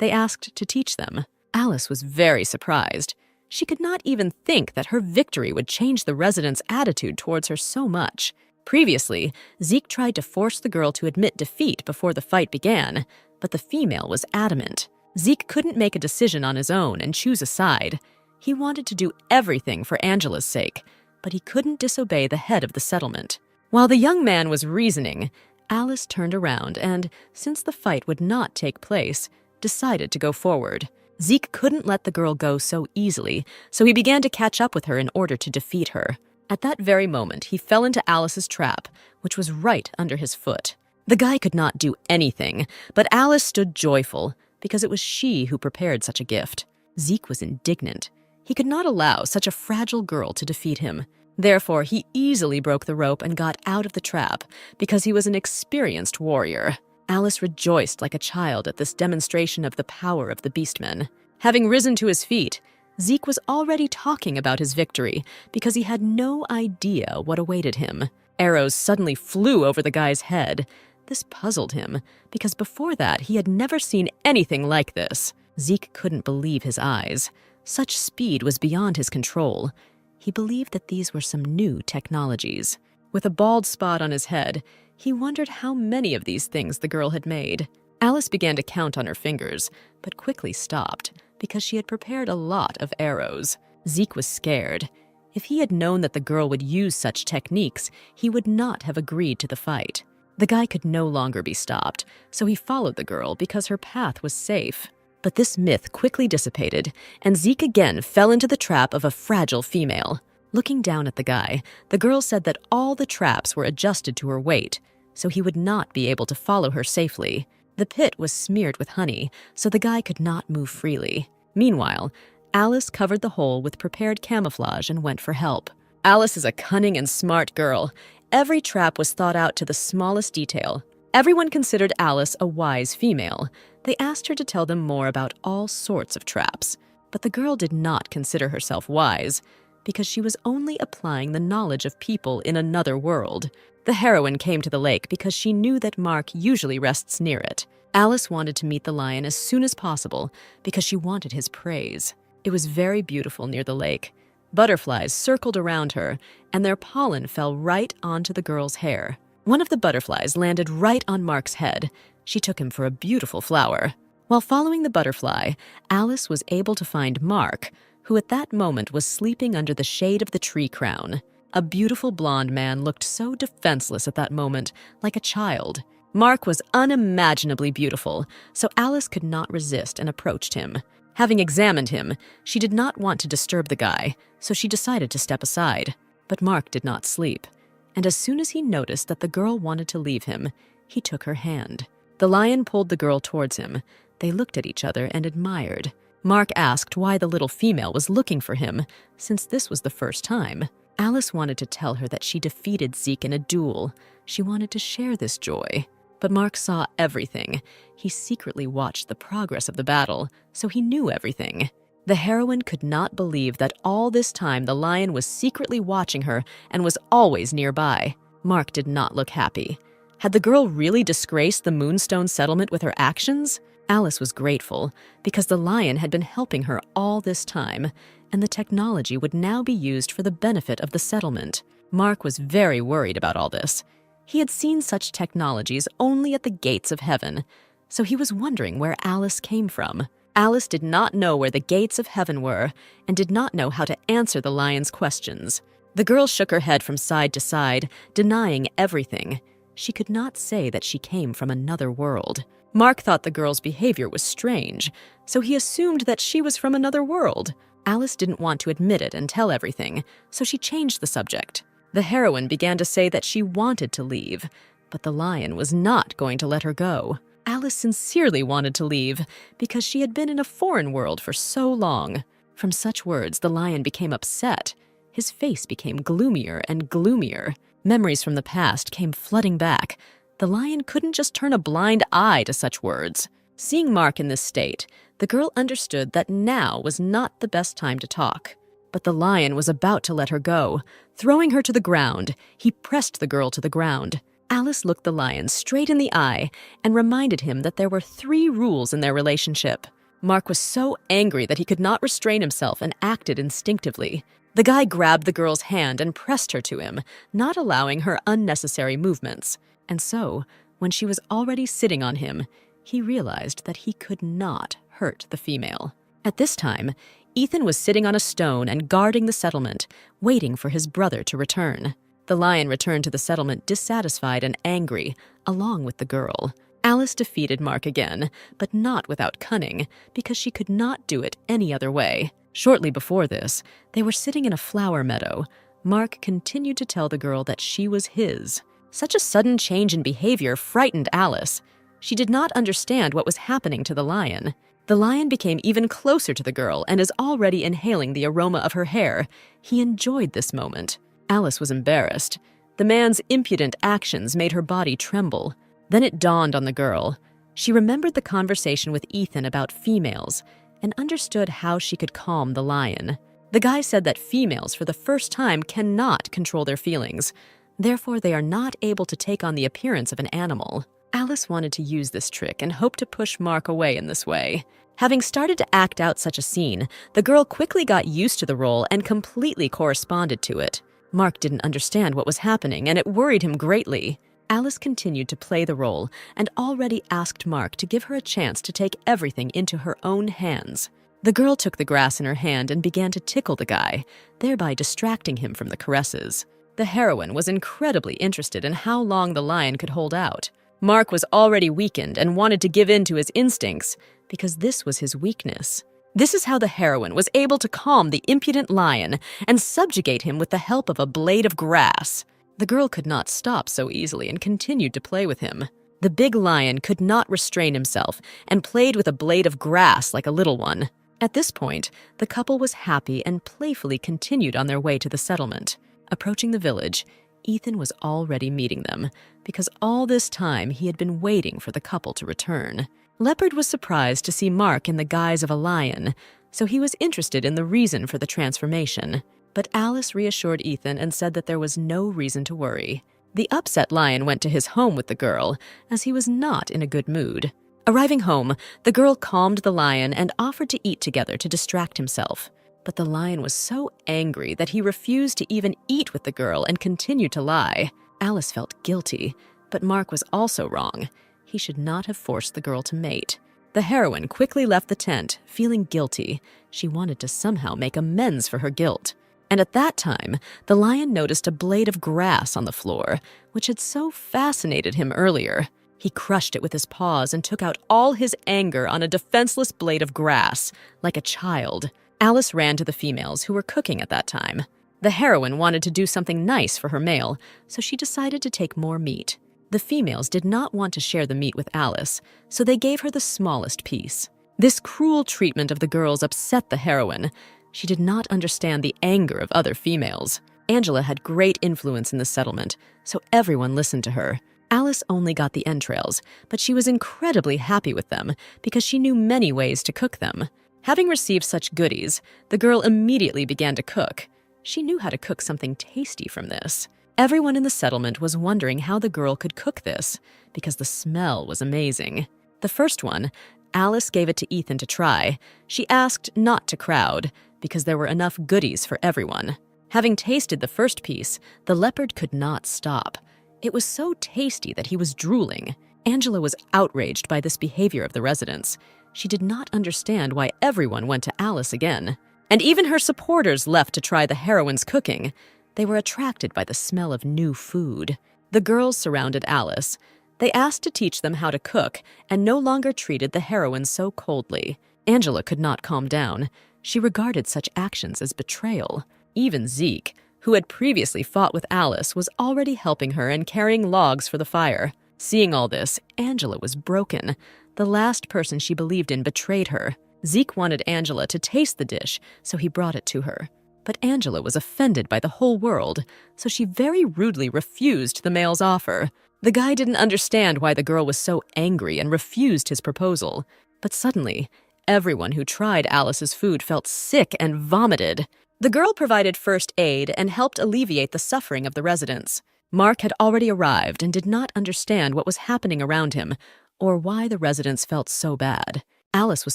they asked to teach them. Alice was very surprised. She could not even think that her victory would change the residents' attitude towards her so much. Previously, Zeke tried to force the girl to admit defeat before the fight began, but the female was adamant. Zeke couldn't make a decision on his own and choose a side. He wanted to do everything for Angela's sake, but he couldn't disobey the head of the settlement. While the young man was reasoning, Alice turned around and, since the fight would not take place, decided to go forward. Zeke couldn't let the girl go so easily, so he began to catch up with her in order to defeat her. At that very moment, he fell into Alice's trap, which was right under his foot. The guy could not do anything, but Alice stood joyful, because it was she who prepared such a gift. Zeke was indignant. He could not allow such a fragile girl to defeat him. Therefore, he easily broke the rope and got out of the trap, because he was an experienced warrior. Alice rejoiced like a child at this demonstration of the power of the beastmen. Having risen to his feet, Zeke was already talking about his victory because he had no idea what awaited him. Arrows suddenly flew over the guy's head. This puzzled him because before that he had never seen anything like this. Zeke couldn't believe his eyes. Such speed was beyond his control. He believed that these were some new technologies. With a bald spot on his head, he wondered how many of these things the girl had made. Alice began to count on her fingers, but quickly stopped because she had prepared a lot of arrows. Zeke was scared. If he had known that the girl would use such techniques, he would not have agreed to the fight. The guy could no longer be stopped, so he followed the girl because her path was safe. But this myth quickly dissipated, and Zeke again fell into the trap of a fragile female. Looking down at the guy, the girl said that all the traps were adjusted to her weight, so he would not be able to follow her safely. The pit was smeared with honey, so the guy could not move freely. Meanwhile, Alice covered the hole with prepared camouflage and went for help. Alice is a cunning and smart girl. Every trap was thought out to the smallest detail. Everyone considered Alice a wise female. They asked her to tell them more about all sorts of traps. But the girl did not consider herself wise, because she was only applying the knowledge of people in another world. The heroine came to the lake because she knew that Mark usually rests near it. Alice wanted to meet the lion as soon as possible because she wanted his praise. It was very beautiful near the lake. Butterflies circled around her, and their pollen fell right onto the girl's hair. One of the butterflies landed right on Mark's head. She took him for a beautiful flower. While following the butterfly, Alice was able to find Mark, who at that moment was sleeping under the shade of the tree crown. A beautiful blonde man looked so defenseless at that moment, like a child. Mark was unimaginably beautiful, so Alice could not resist and approached him. Having examined him, she did not want to disturb the guy, so she decided to step aside. But Mark did not sleep, and as soon as he noticed that the girl wanted to leave him, he took her hand. The lion pulled the girl towards him. They looked at each other and admired. Mark asked why the little female was looking for him, since this was the first time. Alice wanted to tell her that she defeated Zeke in a duel. She wanted to share this joy. But Mark saw everything. He secretly watched the progress of the battle, so he knew everything. The heroine could not believe that all this time the lion was secretly watching her and was always nearby. Mark did not look happy. Had the girl really disgraced the Moonstone settlement with her actions? Alice was grateful, because the lion had been helping her all this time, and the technology would now be used for the benefit of the settlement. Mark was very worried about all this. He had seen such technologies only at the gates of heaven, so he was wondering where Alice came from. Alice did not know where the gates of heaven were and did not know how to answer the lion's questions. The girl shook her head from side to side, denying everything. She could not say that she came from another world. Mark thought the girl's behavior was strange, so he assumed that she was from another world. Alice didn't want to admit it and tell everything, so she changed the subject. The heroine began to say that she wanted to leave, but the lion was not going to let her go. Alice sincerely wanted to leave because she had been in a foreign world for so long. From such words, the lion became upset. His face became gloomier and gloomier. Memories from the past came flooding back. The lion couldn't just turn a blind eye to such words. Seeing Mark in this state, the girl understood that now was not the best time to talk. But the lion was about to let her go. Throwing her to the ground, he pressed the girl to the ground. Alice looked the lion straight in the eye and reminded him that there were 3 rules in their relationship. Mark was so angry that he could not restrain himself and acted instinctively. The guy grabbed the girl's hand and pressed her to him, not allowing her unnecessary movements. And so, when she was already sitting on him, he realized that he could not hurt the female. At this time, Ethan was sitting on a stone and guarding the settlement, waiting for his brother to return. The lion returned to the settlement dissatisfied and angry, along with the girl. Alice defeated Mark again, but not without cunning, because she could not do it any other way. Shortly before this, they were sitting in a flower meadow. Mark continued to tell the girl that she was his. Such a sudden change in behavior frightened Alice. She did not understand what was happening to the lion. The lion became even closer to the girl and is already inhaling the aroma of her hair. He enjoyed this moment. Alice was embarrassed. The man's impudent actions made her body tremble. Then it dawned on the girl. She remembered the conversation with Ethan about females and understood how she could calm the lion. The guy said that females, for the first time, cannot control their feelings. Therefore, they are not able to take on the appearance of an animal. Alice wanted to use this trick and hoped to push Mark away in this way. Having started to act out such a scene, the girl quickly got used to the role and completely corresponded to it. Mark didn't understand what was happening, and it worried him greatly. Alice continued to play the role and already asked Mark to give her a chance to take everything into her own hands. The girl took the grass in her hand and began to tickle the guy, thereby distracting him from the caresses. The heroine was incredibly interested in how long the lion could hold out. Mark was already weakened and wanted to give in to his instincts because this was his weakness. This is how the heroine was able to calm the impudent lion and subjugate him with the help of a blade of grass. The girl could not stop so easily and continued to play with him. The big lion could not restrain himself and played with a blade of grass like a little one. At this point, the couple was happy and playfully continued on their way to the settlement. Approaching the village, Ethan was already meeting them, because all this time he had been waiting for the couple to return. Leopard was surprised to see Mark in the guise of a lion, so he was interested in the reason for the transformation. But Alice reassured Ethan and said that there was no reason to worry. The upset lion went to his home with the girl, as he was not in a good mood. Arriving home, the girl calmed the lion and offered to eat together to distract himself. But the lion was so angry that he refused to even eat with the girl and continued to lie. Alice felt guilty, but Mark was also wrong. He should not have forced the girl to mate. The heroine quickly left the tent, feeling guilty. She wanted to somehow make amends for her guilt. And at that time, the lion noticed a blade of grass on the floor, which had so fascinated him earlier. He crushed it with his paws and took out all his anger on a defenseless blade of grass, like a child. Alice ran to the females who were cooking at that time. The heroine wanted to do something nice for her male, so she decided to take more meat. The females did not want to share the meat with Alice, so they gave her the smallest piece. This cruel treatment of the girls upset the heroine. She did not understand the anger of other females. Angela had great influence in the settlement, so everyone listened to her. Alice only got the entrails, but she was incredibly happy with them because she knew many ways to cook them. Having received such goodies, the girl immediately began to cook. She knew how to cook something tasty from this. Everyone in the settlement was wondering how the girl could cook this, because the smell was amazing. The first one, Alice gave it to Ethan to try. She asked not to crowd, because there were enough goodies for everyone. Having tasted the first piece, the leopard could not stop. It was so tasty that he was drooling. Angela was outraged by this behavior of the residents. She did not understand why everyone went to Alice again. And even her supporters left to try the heroine's cooking. They were attracted by the smell of new food. The girls surrounded Alice. They asked to teach them how to cook and no longer treated the heroine so coldly. Angela could not calm down. She regarded such actions as betrayal. Even Zeke, who had previously fought with Alice, was already helping her and carrying logs for the fire. Seeing all this, Angela was broken. The last person she believed in betrayed her. Zeke wanted Angela to taste the dish, so he brought it to her. But Angela was offended by the whole world, so she very rudely refused the male's offer. The guy didn't understand why the girl was so angry and refused his proposal. But suddenly, everyone who tried Alice's food felt sick and vomited. The girl provided first aid and helped alleviate the suffering of the residents. Mark had already arrived and did not understand what was happening around him or why the residents felt so bad. Alice was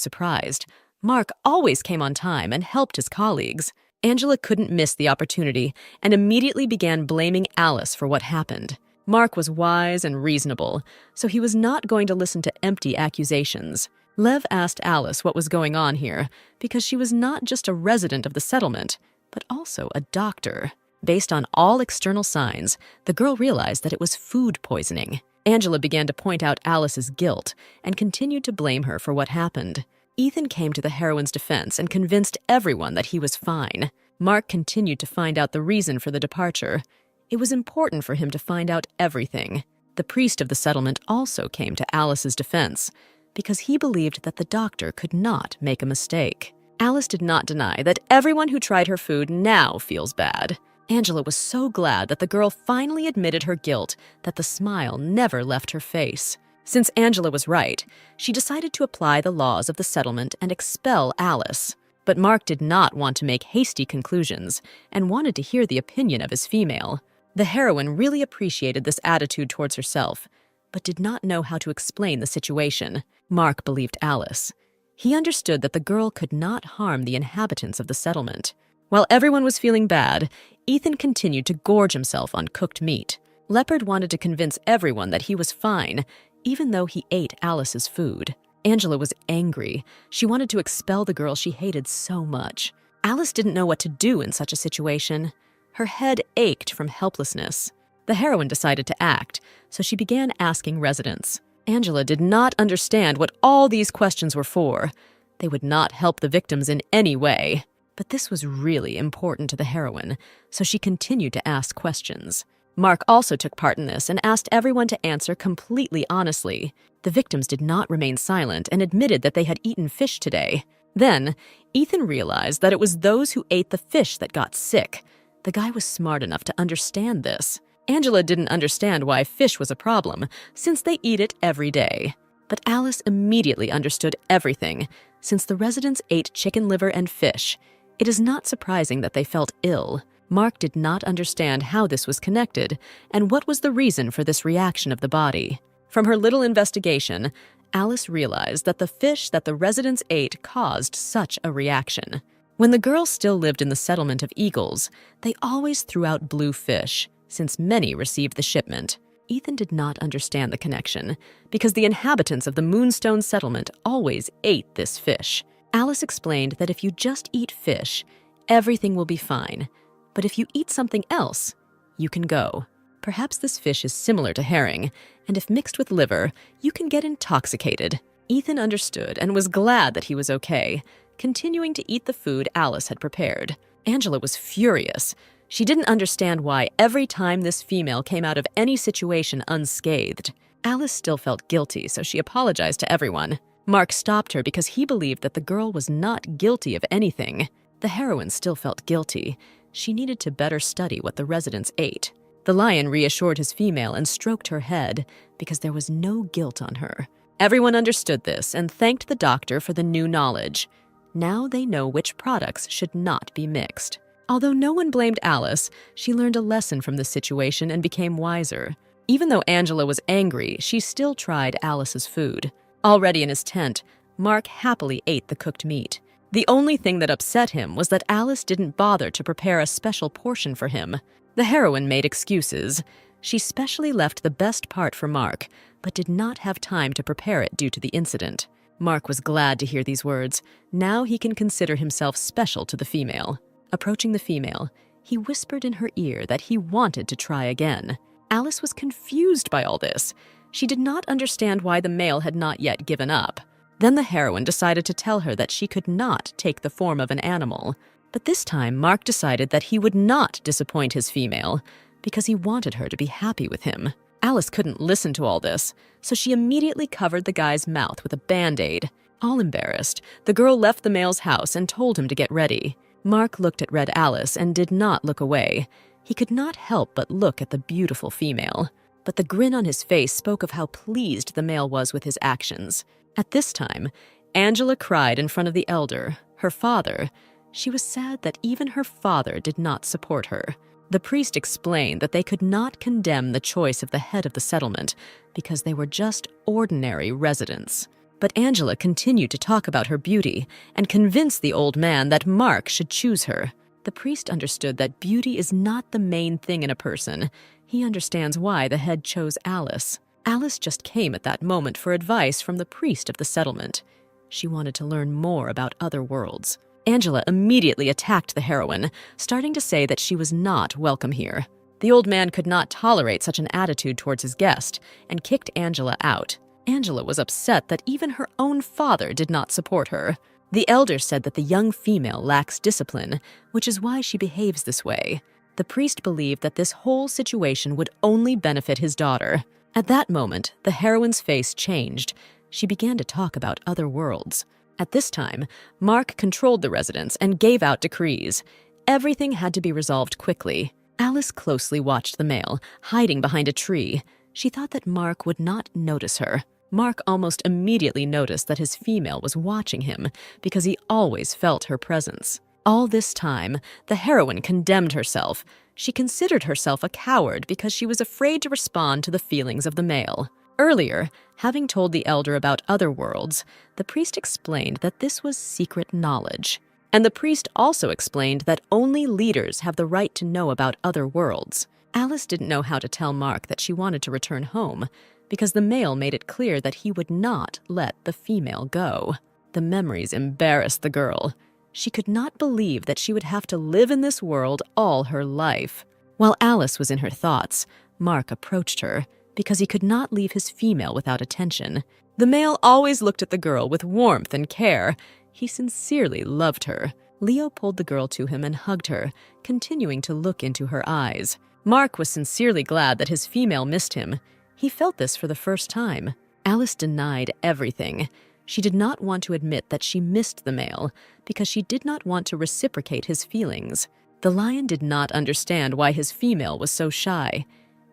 surprised. Mark always came on time and helped his colleagues. Angela couldn't miss the opportunity and immediately began blaming Alice for what happened. Mark was wise and reasonable, so he was not going to listen to empty accusations. Lev asked Alice what was going on here because she was not just a resident of the settlement, but also a doctor. Based on all external signs, the girl realized that it was food poisoning. Angela began to point out Alice's guilt and continued to blame her for what happened. Ethan came to the heroine's defense and convinced everyone that he was fine. Mark continued to find out the reason for the departure. It was important for him to find out everything. The priest of the settlement also came to Alice's defense because he believed that the doctor could not make a mistake. Alice did not deny that everyone who tried her food now feels bad. Angela was so glad that the girl finally admitted her guilt that the smile never left her face. Since Angela was right, she decided to apply the laws of the settlement and expel Alice. But Mark did not want to make hasty conclusions and wanted to hear the opinion of his female. The heroine really appreciated this attitude towards herself, but did not know how to explain the situation. Mark believed Alice. He understood that the girl could not harm the inhabitants of the settlement. While everyone was feeling bad, Ethan continued to gorge himself on cooked meat. Leopard wanted to convince everyone that he was fine, even though he ate Alice's food. Angela was angry. She wanted to expel the girl she hated so much. Alice didn't know what to do in such a situation. Her head ached from helplessness. The heroine decided to act, so she began asking residents. Angela did not understand what all these questions were for. They would not help the victims in any way. But this was really important to the heroine, so she continued to ask questions. Mark also took part in this and asked everyone to answer completely honestly. The victims did not remain silent and admitted that they had eaten fish today. Then, Ethan realized that it was those who ate the fish that got sick. The guy was smart enough to understand this. Angela didn't understand why fish was a problem, since they eat it every day. But Alice immediately understood everything, since the residents ate chicken liver and fish. It is not surprising that they felt ill. Mark did not understand how this was connected and what was the reason for this reaction of the body. From her little investigation, Alice realized that the fish that the residents ate caused such a reaction. When the girls still lived in the settlement of Eagles, they always threw out blue fish, since many received the shipment. Ethan did not understand the connection, because the inhabitants of the Moonstone settlement always ate this fish. Alice explained that if you just eat fish, everything will be fine. But if you eat something else, you can go. Perhaps this fish is similar to herring, and if mixed with liver, you can get intoxicated. Ethan understood and was glad that he was okay, continuing to eat the food Alice had prepared. Angela was furious. She didn't understand why every time this female came out of any situation unscathed. Alice still felt guilty, so she apologized to everyone. Mark stopped her because he believed that the girl was not guilty of anything. The heroine still felt guilty. She needed to better study what the residents ate. The lion reassured his female and stroked her head because there was no guilt on her. Everyone understood this and thanked the doctor for the new knowledge. Now they know which products should not be mixed. Although no one blamed Alice, she learned a lesson from this situation and became wiser. Even though Angela was angry, she still tried Alice's food. Already in his tent, Mark happily ate the cooked meat. The only thing that upset him was that Alice didn't bother to prepare a special portion for him. The heroine made excuses. She specially left the best part for Mark, but did not have time to prepare it due to the incident. Mark was glad to hear these words. Now he can consider himself special to the female. Approaching the female, he whispered in her ear that he wanted to try again. Alice was confused by all this. She did not understand why the male had not yet given up. Then the heroine decided to tell her that she could not take the form of an animal. But this time, Mark decided that he would not disappoint his female because he wanted her to be happy with him. Alice couldn't listen to all this, so she immediately covered the guy's mouth with a Band-Aid. All embarrassed, the girl left the male's house and told him to get ready. Mark looked at Red Alice and did not look away. He could not help but look at the beautiful female. But the grin on his face spoke of how pleased the male was with his actions. At this time, Angela cried in front of the elder, her father. She was sad that even her father did not support her. The priest explained that they could not condemn the choice of the head of the settlement because they were just ordinary residents. But Angela continued to talk about her beauty and convinced the old man that Mark should choose her. The priest understood that beauty is not the main thing in a person. He understands why the head chose Alice. Alice just came at that moment for advice from the priest of the settlement. She wanted to learn more about other worlds. Angela immediately attacked the heroine, starting to say that she was not welcome here. The old man could not tolerate such an attitude towards his guest and kicked Angela out. Angela was upset that even her own father did not support her. The elder said that the young female lacks discipline, which is why she behaves this way. The priest believed that this whole situation would only benefit his daughter. At that moment, the heroine's face changed. She began to talk about other worlds. At this time, Mark controlled the residents and gave out decrees. Everything had to be resolved quickly. Alice closely watched the male, hiding behind a tree. She thought that Mark would not notice her. Mark almost immediately noticed that his female was watching him because he always felt her presence. All this time, the heroine condemned herself. She considered herself a coward because she was afraid to respond to the feelings of the male. Earlier, having told the elder about other worlds, the priest explained that this was secret knowledge. And the priest also explained that only leaders have the right to know about other worlds. Alice didn't know how to tell Mark that she wanted to return home, because the male made it clear that he would not let the female go. The memories embarrassed the girl. She could not believe that she would have to live in this world all her life. While Alice was in her thoughts, Mark approached her, because he could not leave his female without attention. The male always looked at the girl with warmth and care. He sincerely loved her. Leo pulled the girl to him and hugged her, continuing to look into her eyes. Mark was sincerely glad that his female missed him. He felt this for the first time. Alice denied everything. She did not want to admit that she missed the male because she did not want to reciprocate his feelings. The lion did not understand why his female was so shy.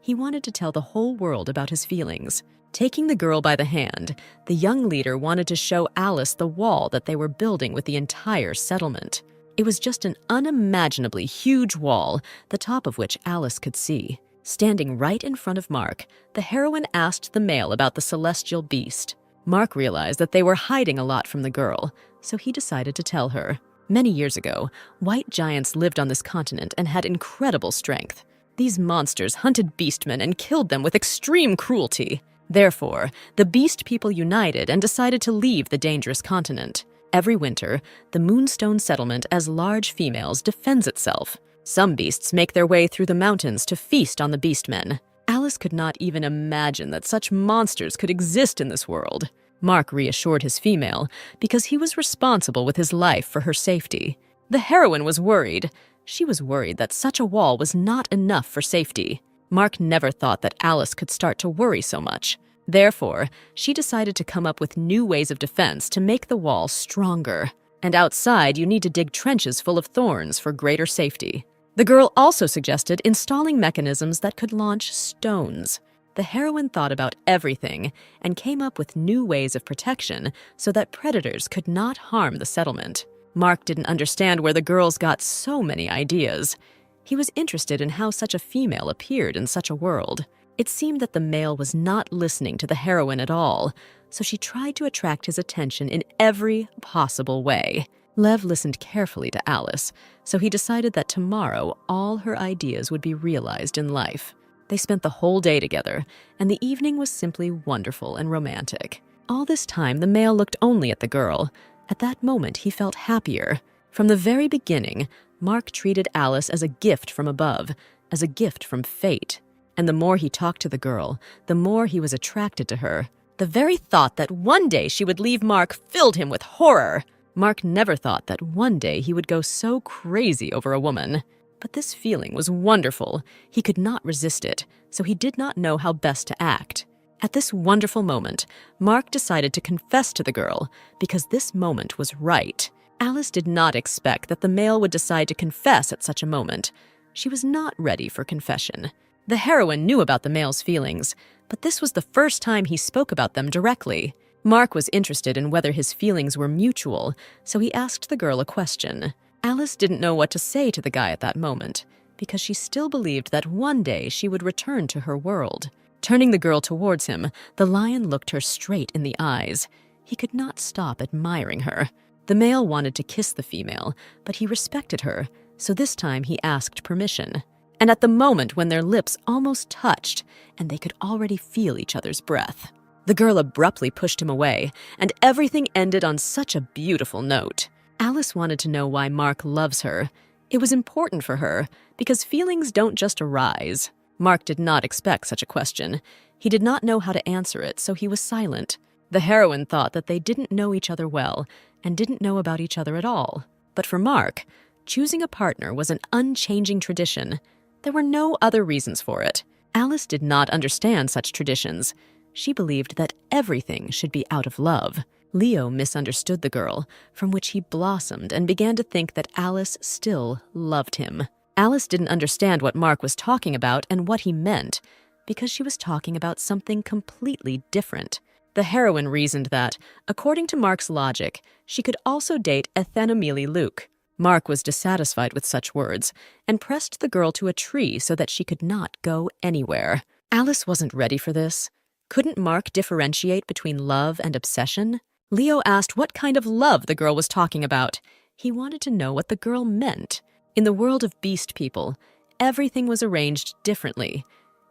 He wanted to tell the whole world about his feelings. Taking the girl by the hand, the young leader wanted to show Alice the wall that they were building with the entire settlement. It was just an unimaginably huge wall, the top of which Alice could see. Standing right in front of Mark, the heroine asked the male about the celestial beast. Mark realized that they were hiding a lot from the girl, so he decided to tell her. Many years ago, white giants lived on this continent and had incredible strength. These monsters hunted beastmen and killed them with extreme cruelty. Therefore, the beast people united and decided to leave the dangerous continent. Every winter, the Moonstone settlement as large females defends itself. Some beasts make their way through the mountains to feast on the beastmen. Alice could not even imagine that such monsters could exist in this world. Mark reassured his female because he was responsible with his life for her safety. The heroine was worried. She was worried that such a wall was not enough for safety. Mark never thought that Alice could start to worry so much. Therefore, she decided to come up with new ways of defense to make the wall stronger. And outside, you need to dig trenches full of thorns for greater safety. The girl also suggested installing mechanisms that could launch stones. The heroine thought about everything and came up with new ways of protection so that predators could not harm the settlement. Mark didn't understand where the girls got so many ideas. He was interested in how such a female appeared in such a world. It seemed that the male was not listening to the heroine at all, so she tried to attract his attention in every possible way. Lev listened carefully to Alice, so he decided that tomorrow all her ideas would be realized in life. They spent the whole day together, and the evening was simply wonderful and romantic. All this time, the male looked only at the girl. At that moment, he felt happier. From the very beginning, Mark treated Alice as a gift from above, as a gift from fate. And the more he talked to the girl, the more he was attracted to her. The very thought that one day she would leave Mark filled him with horror. Mark never thought that one day he would go so crazy over a woman. But this feeling was wonderful. He could not resist it, so he did not know how best to act. At this wonderful moment, Mark decided to confess to the girl, because this moment was right. Alice did not expect that the male would decide to confess at such a moment. She was not ready for confession. The heroine knew about the male's feelings, but this was the first time he spoke about them directly. Mark was interested in whether his feelings were mutual, so he asked the girl a question. Alice didn't know what to say to the guy at that moment. because she still believed that one day she would return to her world. Turning the girl towards him, the lion looked her straight in the eyes. He could not stop admiring her. The male wanted to kiss the female, but he respected her, so this time he asked permission. And at the moment when their lips almost touched, and they could already feel each other's breath, the girl abruptly pushed him away, and everything ended on such a beautiful note. Alice wanted to know why Mark loves her. It was important for her, because feelings don't just arise. Mark did not expect such a question. He did not know how to answer it, so he was silent. The heroine thought that they didn't know each other well, and didn't know about each other at all. But for Mark, choosing a partner was an unchanging tradition. There were no other reasons for it. Alice did not understand such traditions. She believed that everything should be out of love. Leo misunderstood the girl, from which he blossomed and began to think that Alice still loved him. Alice didn't understand what Mark was talking about and what he meant, because she was talking about something completely different. The heroine reasoned that, according to Mark's logic, she could also date Ethenomili Luke. Mark was dissatisfied with such words and pressed the girl to a tree so that she could not go anywhere. Alice wasn't ready for this. Couldn't Mark differentiate between love and obsession? Leo asked what kind of love the girl was talking about. He wanted to know what the girl meant. In the world of beast people, everything was arranged differently.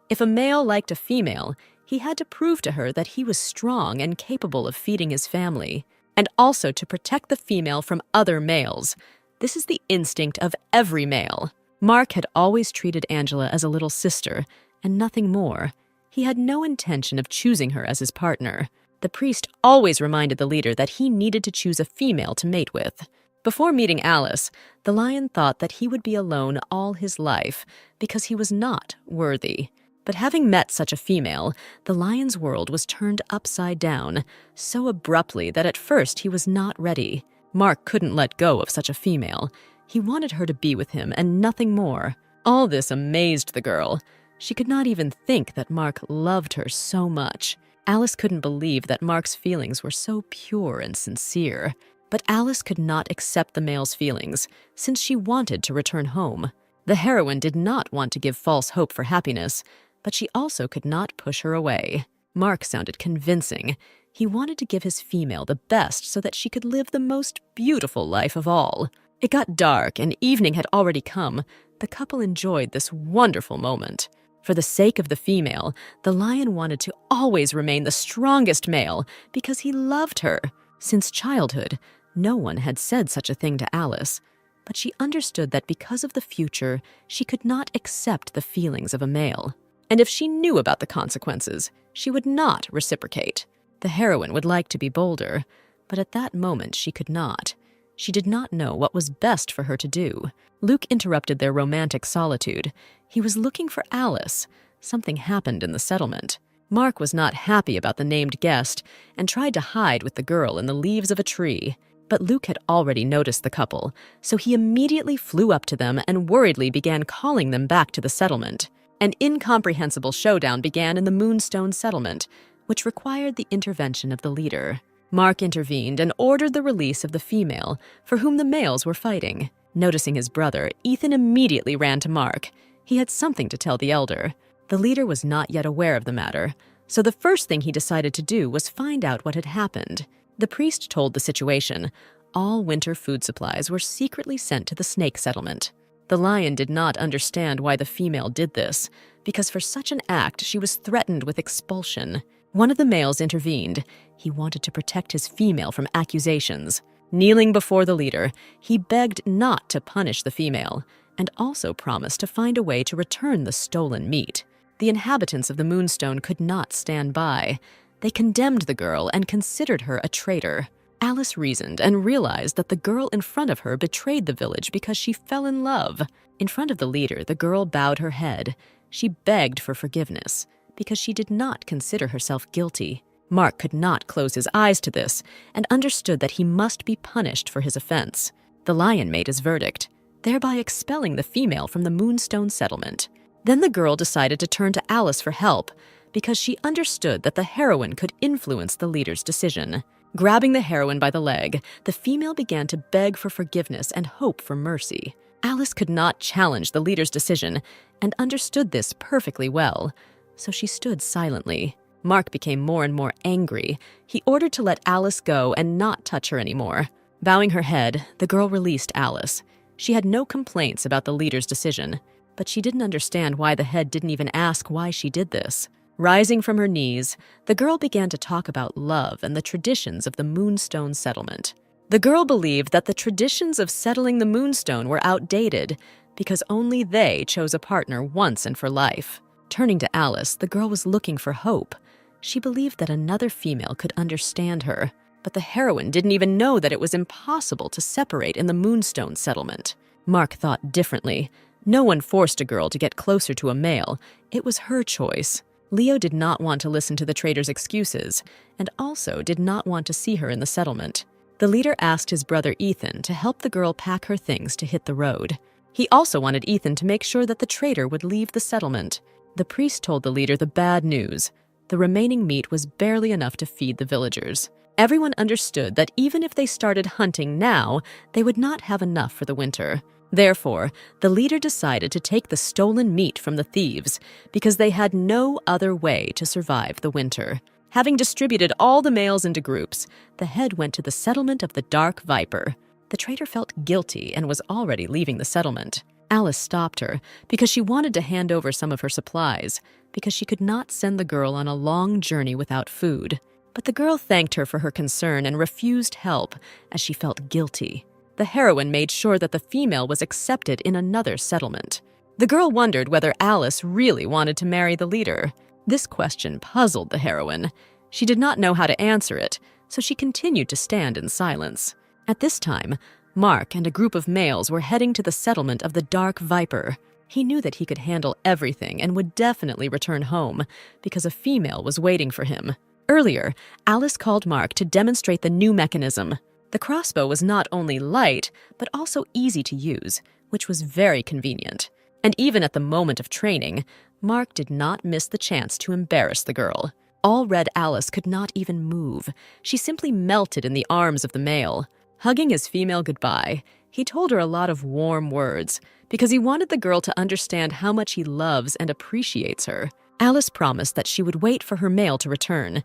If a male liked a female, he had to prove to her that he was strong and capable of feeding his family, and also to protect the female from other males. This is the instinct of every male. Mark had always treated Angela as a little sister, and nothing more. He had no intention of choosing her as his partner. The priest always reminded the leader that he needed to choose a female to mate with. Before meeting Alice, the lion thought that he would be alone all his life because he was not worthy. But having met such a female, the lion's world was turned upside down, so abruptly that at first he was not ready. Mark couldn't let go of such a female. He wanted her to be with him and nothing more. All this amazed the girl. She could not even think that Mark loved her so much. Alice couldn't believe that Mark's feelings were so pure and sincere. But Alice could not accept the male's feelings, since she wanted to return home. The heroine did not want to give false hope for happiness, but she also could not push her away. Mark sounded convincing. He wanted to give his female the best so that she could live the most beautiful life of all. It got dark and evening had already come. The couple enjoyed this wonderful moment. For the sake of the female, the lion wanted to always remain the strongest male because he loved her. Since childhood, no one had said such a thing to Alice, but she understood that because of the future, she could not accept the feelings of a male. And if she knew about the consequences, she would not reciprocate. The heroine would like to be bolder, but at that moment she could not. She did not know what was best for her to do. Luke interrupted their romantic solitude. He was looking for Alice. Something happened in the settlement. Mark was not happy about the named guest and tried to hide with the girl in the leaves of a tree. But Luke had already noticed the couple, so he immediately flew up to them and worriedly began calling them back to the settlement. An incomprehensible showdown began in the Moonstone settlement, which required the intervention of the leader. Mark intervened and ordered the release of the female, for whom the males were fighting. Noticing his brother, Ethan immediately ran to Mark. He had something to tell the elder. The leader was not yet aware of the matter, so the first thing he decided to do was find out what had happened. The priest told the situation. All winter food supplies were secretly sent to the snake settlement. The lion did not understand why the female did this, because for such an act she was threatened with expulsion. One of the males intervened. He wanted to protect his female from accusations. Kneeling before the leader, he begged not to punish the female, and also promised to find a way to return the stolen meat. The inhabitants of the Moonstone could not stand by. They condemned the girl and considered her a traitor. Alice reasoned and realized that the girl in front of her betrayed the village because she fell in love. In front of the leader, the girl bowed her head. She begged for forgiveness because she did not consider herself guilty. Mark could not close his eyes to this and understood that he must be punished for his offense. The lion made his verdict, thereby expelling the female from the Moonstone settlement. Then the girl decided to turn to Alice for help because she understood that the heroine could influence the leader's decision. Grabbing the heroine by the leg, the female began to beg for forgiveness and hope for mercy. Alice could not challenge the leader's decision and understood this perfectly well, so she stood silently. Mark became more and more angry. He ordered to let Alice go and not touch her anymore. Bowing her head, the girl released Alice. She had no complaints about the leader's decision, but she didn't understand why the head didn't even ask why she did this. Rising from her knees, the girl began to talk about love and the traditions of the Moonstone settlement. The girl believed that the traditions of settling the Moonstone were outdated because only they chose a partner once and for life. Turning to Alice, the girl was looking for hope. She believed that another female could understand her, but the heroine didn't even know that it was impossible to separate in the Moonstone settlement. Mark thought differently. No one forced a girl to get closer to a male. It was her choice. Leo did not want to listen to the trader's excuses, and also did not want to see her in the settlement. The leader asked his brother Ethan to help the girl pack her things to hit the road. He also wanted Ethan to make sure that the trader would leave the settlement. The priest told the leader the bad news. The remaining meat was barely enough to feed the villagers. Everyone understood that even if they started hunting now, they would not have enough for the winter. Therefore, the leader decided to take the stolen meat from the thieves because they had no other way to survive the winter. Having distributed all the males into groups, the head went to the settlement of the Dark Viper. The trader felt guilty and was already leaving the settlement. Alice stopped her because she wanted to hand over some of her supplies, because she could not send the girl on a long journey without food. But the girl thanked her for her concern and refused help as she felt guilty. The heroine made sure that the female was accepted in another settlement. The girl wondered whether Alice really wanted to marry the leader. This question puzzled the heroine. She did not know how to answer it, so she continued to stand in silence. At this time, Mark and a group of males were heading to the settlement of the Dark Viper. He knew that he could handle everything and would definitely return home because a female was waiting for him. Earlier, Alice called Mark to demonstrate the new mechanism. The crossbow was not only light, but also easy to use, which was very convenient. And even at the moment of training, Mark did not miss the chance to embarrass the girl. All Red Alice could not even move. She simply melted in the arms of the male. Hugging his female goodbye, he told her a lot of warm words because he wanted the girl to understand how much he loves and appreciates her. Alice promised that she would wait for her male to return.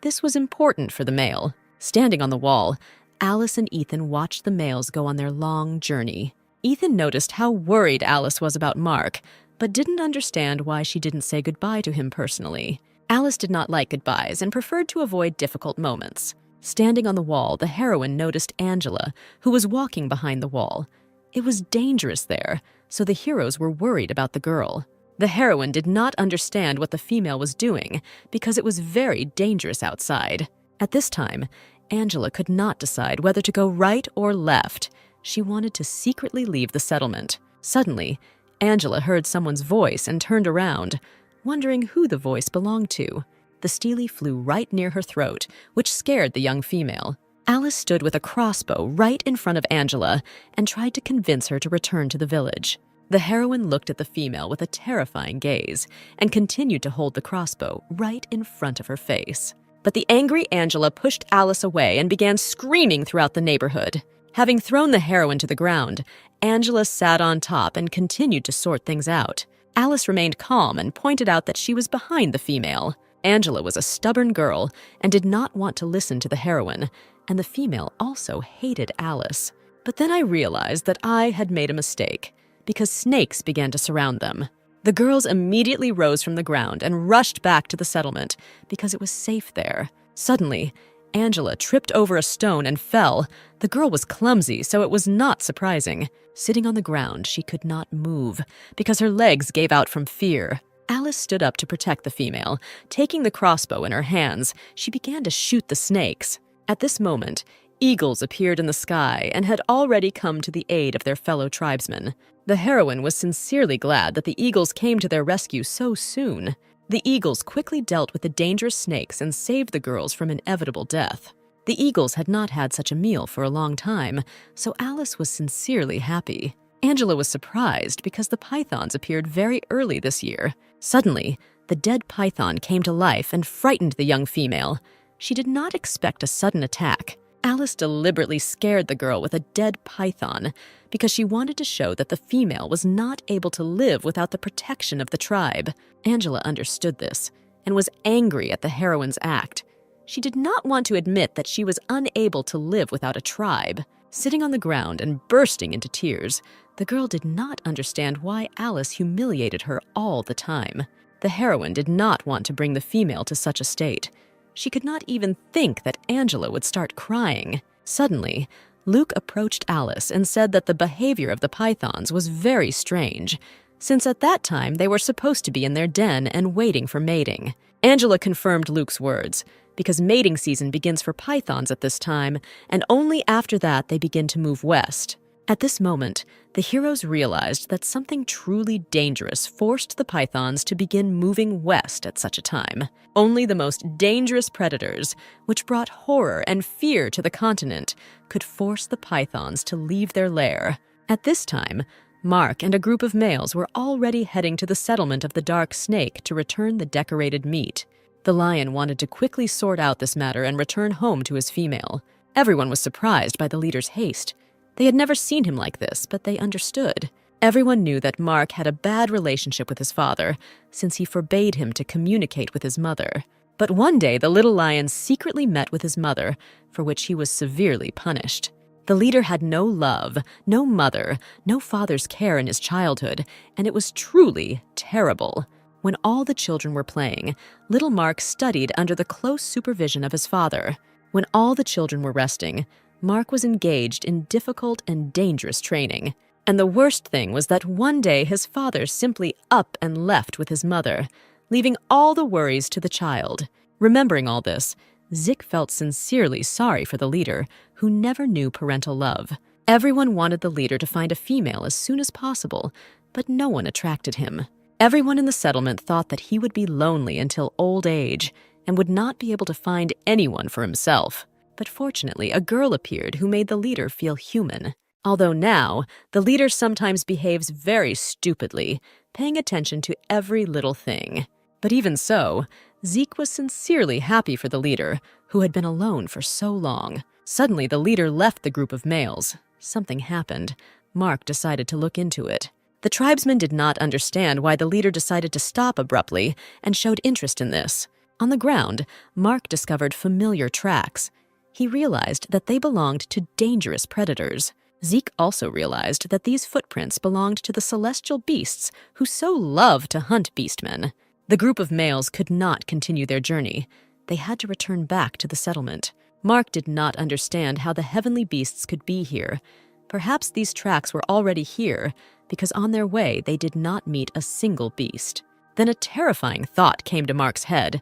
This was important for the male. Standing on the wall, Alice and Ethan watched the males go on their long journey. Ethan noticed how worried Alice was about Mark, but didn't understand why she didn't say goodbye to him personally. Alice did not like goodbyes and preferred to avoid difficult moments. Standing on the wall, the heroine noticed Angela, who was walking behind the wall. It was dangerous there, so the heroes were worried about the girl. The heroine did not understand what the female was doing because it was very dangerous outside. At this time, Angela could not decide whether to go right or left. She wanted to secretly leave the settlement. Suddenly, Angela heard someone's voice and turned around, wondering who the voice belonged to. The steely flew right near her throat, which scared the young female. Alice stood with a crossbow right in front of Angela and tried to convince her to return to the village. The heroine looked at the female with a terrifying gaze and continued to hold the crossbow right in front of her face. But the angry Angela pushed Alice away and began screaming throughout the neighborhood. Having thrown the heroine to the ground, Angela sat on top and continued to sort things out. Alice remained calm and pointed out that she was behind the female. Angela was a stubborn girl and did not want to listen to the heroine, and the female also hated Alice. But then I realized that I had made a mistake, because snakes began to surround them. The girls immediately rose from the ground and rushed back to the settlement because it was safe there. Suddenly, Angela tripped over a stone and fell. The girl was clumsy, so it was not surprising. Sitting on the ground, she could not move because her legs gave out from fear. Alice stood up to protect the female. Taking the crossbow in her hands, she began to shoot the snakes. At this moment, eagles appeared in the sky and had already come to the aid of their fellow tribesmen. The heroine was sincerely glad that the eagles came to their rescue so soon. The eagles quickly dealt with the dangerous snakes and saved the girls from inevitable death. The eagles had not had such a meal for a long time, so Alice was sincerely happy. Angela was surprised because the pythons appeared very early this year. Suddenly, the dead python came to life and frightened the young female. She did not expect a sudden attack. Alice deliberately scared the girl with a dead python because she wanted to show that the female was not able to live without the protection of the tribe. Angela understood this and was angry at the heroine's act. She did not want to admit that she was unable to live without a tribe. Sitting on the ground and bursting into tears, the girl did not understand why Alice humiliated her all the time. The heroine did not want to bring the female to such a state. She could not even think that Angela would start crying. Suddenly, Luke approached Alice and said that the behavior of the pythons was very strange, since at that time they were supposed to be in their den and waiting for mating. Angela confirmed Luke's words, because mating season begins for pythons at this time, and only after that they begin to move west. At this moment, the heroes realized that something truly dangerous forced the pythons to begin moving west at such a time. Only the most dangerous predators, which brought horror and fear to the continent, could force the pythons to leave their lair. At this time, Mark and a group of males were already heading to the settlement of the Dark Snake to return the decorated meat. The lion wanted to quickly sort out this matter and return home to his female. Everyone was surprised by the leader's haste. They had never seen him like this, but they understood. Everyone knew that Mark had a bad relationship with his father, since he forbade him to communicate with his mother. But one day, the little lion secretly met with his mother, for which he was severely punished. The leader had no love, no mother, no father's care in his childhood, and it was truly terrible. When all the children were playing, little Mark studied under the close supervision of his father. When all the children were resting, Mark was engaged in difficult and dangerous training. And the worst thing was that one day his father simply up and left with his mother, leaving all the worries to the child. Remembering all this, Zik felt sincerely sorry for the leader, who never knew parental love. Everyone wanted the leader to find a female as soon as possible, but no one attracted him. Everyone in the settlement thought that he would be lonely until old age and would not be able to find anyone for himself. But fortunately, a girl appeared who made the leader feel human. Although now, the leader sometimes behaves very stupidly, paying attention to every little thing. But even so, Zeke was sincerely happy for the leader, who had been alone for so long. Suddenly, the leader left the group of males. Something happened. Mark decided to look into it. The tribesmen did not understand why the leader decided to stop abruptly and showed interest in this. On the ground, Mark discovered familiar tracks. He realized that they belonged to dangerous predators. Zeke also realized that these footprints belonged to the celestial beasts who so love to hunt beastmen. The group of males could not continue their journey. They had to return back to the settlement. Mark did not understand how the heavenly beasts could be here. Perhaps these tracks were already here, because on their way they did not meet a single beast. Then a terrifying thought came to Mark's head.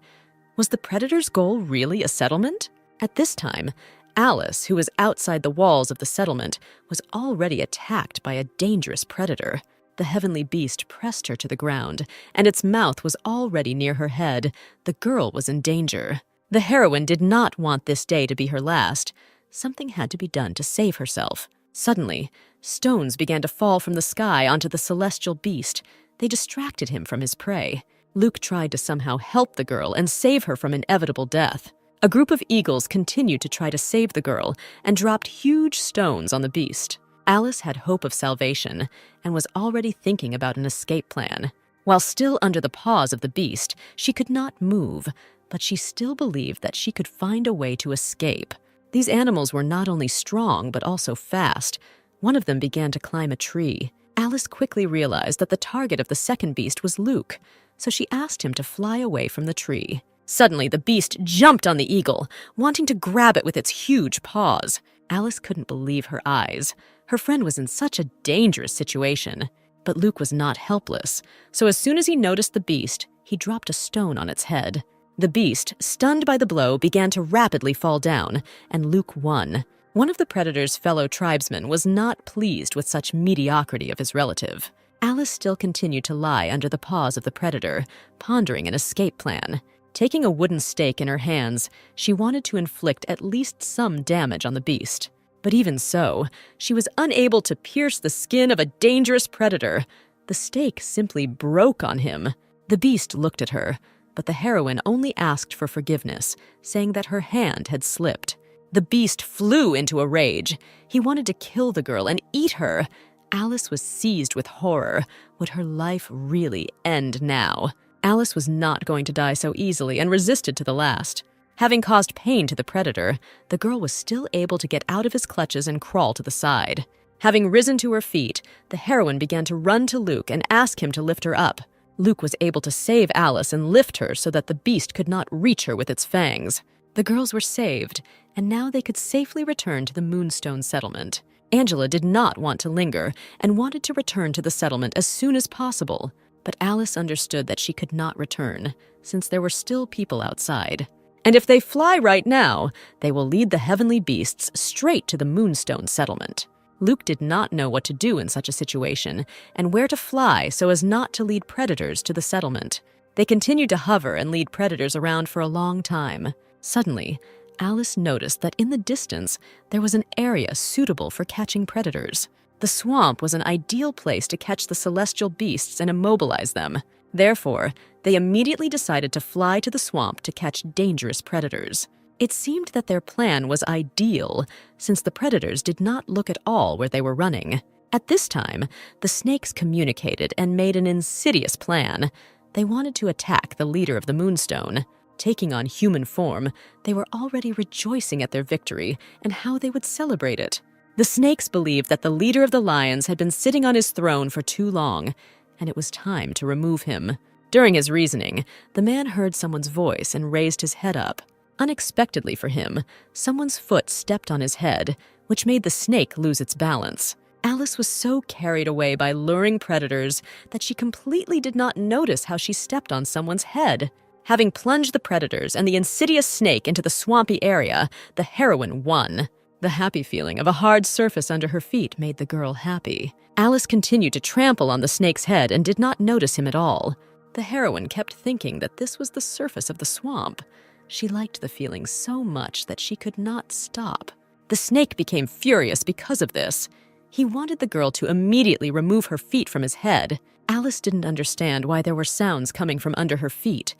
Was the predator's goal really a settlement? At this time, Alice, who was outside the walls of the settlement, was already attacked by a dangerous predator. The heavenly beast pressed her to the ground, and its mouth was already near her head. The girl was in danger. The heroine did not want this day to be her last. Something had to be done to save herself. Suddenly, stones began to fall from the sky onto the celestial beast. They distracted him from his prey. Luke tried to somehow help the girl and save her from inevitable death. A group of eagles continued to try to save the girl and dropped huge stones on the beast. Alice had hope of salvation and was already thinking about an escape plan. While still under the paws of the beast, she could not move, but she still believed that she could find a way to escape. These animals were not only strong, but also fast. One of them began to climb a tree. Alice quickly realized that the target of the second beast was Luke, so she asked him to fly away from the tree. Suddenly, the beast jumped on the eagle, wanting to grab it with its huge paws. Alice couldn't believe her eyes. Her friend was in such a dangerous situation. But Luke was not helpless, so as soon as he noticed the beast, he dropped a stone on its head. The beast, stunned by the blow, began to rapidly fall down, and Luke won. One of the predator's fellow tribesmen was not pleased with such mediocrity of his relative. Alice still continued to lie under the paws of the predator, pondering an escape plan. Taking a wooden stake in her hands, she wanted to inflict at least some damage on the beast. But even so, she was unable to pierce the skin of a dangerous predator. The stake simply broke on him. The beast looked at her, but the heroine only asked for forgiveness, saying that her hand had slipped. The beast flew into a rage. He wanted to kill the girl and eat her. Alice was seized with horror. Would her life really end now? Alice was not going to die so easily and resisted to the last. Having caused pain to the predator, the girl was still able to get out of his clutches and crawl to the side. Having risen to her feet, the heroine began to run to Luke and ask him to lift her up. Luke was able to save Alice and lift her so that the beast could not reach her with its fangs. The girls were saved, and now they could safely return to the Moonstone settlement. Angela did not want to linger and wanted to return to the settlement as soon as possible, but Alice understood that she could not return, since there were still people outside. And if they fly right now, they will lead the heavenly beasts straight to the Moonstone settlement. Luke did not know what to do in such a situation and where to fly so as not to lead predators to the settlement. They continued to hover and lead predators around for a long time. Suddenly, Alice noticed that in the distance, there was an area suitable for catching predators. The swamp was an ideal place to catch the celestial beasts and immobilize them. Therefore, they immediately decided to fly to the swamp to catch dangerous predators. It seemed that their plan was ideal, since the predators did not look at all where they were running. At this time, the snakes communicated and made an insidious plan. They wanted to attack the leader of the Moonstone. Taking on human form, they were already rejoicing at their victory and how they would celebrate it. The snakes believed that the leader of the lions had been sitting on his throne for too long, and it was time to remove him. During his reasoning, the man heard someone's voice and raised his head up. Unexpectedly for him, someone's foot stepped on his head, which made the snake lose its balance. Alice was so carried away by luring predators that she completely did not notice how she stepped on someone's head. Having plunged the predators and the insidious snake into the swampy area, the heroine won. The happy feeling of a hard surface under her feet made the girl happy. Alice continued to trample on the snake's head and did not notice him at all. The heroine kept thinking that this was the surface of the swamp. She liked the feeling so much that she could not stop. The snake became furious because of this. He wanted the girl to immediately remove her feet from his head. Alice didn't understand why there were sounds coming from under her feet.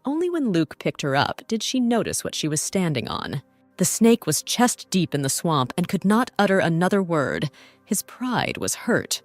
Only when Luke picked her up did she notice what she was standing on. The snake was chest deep in the swamp and could not utter another word. His pride was hurt.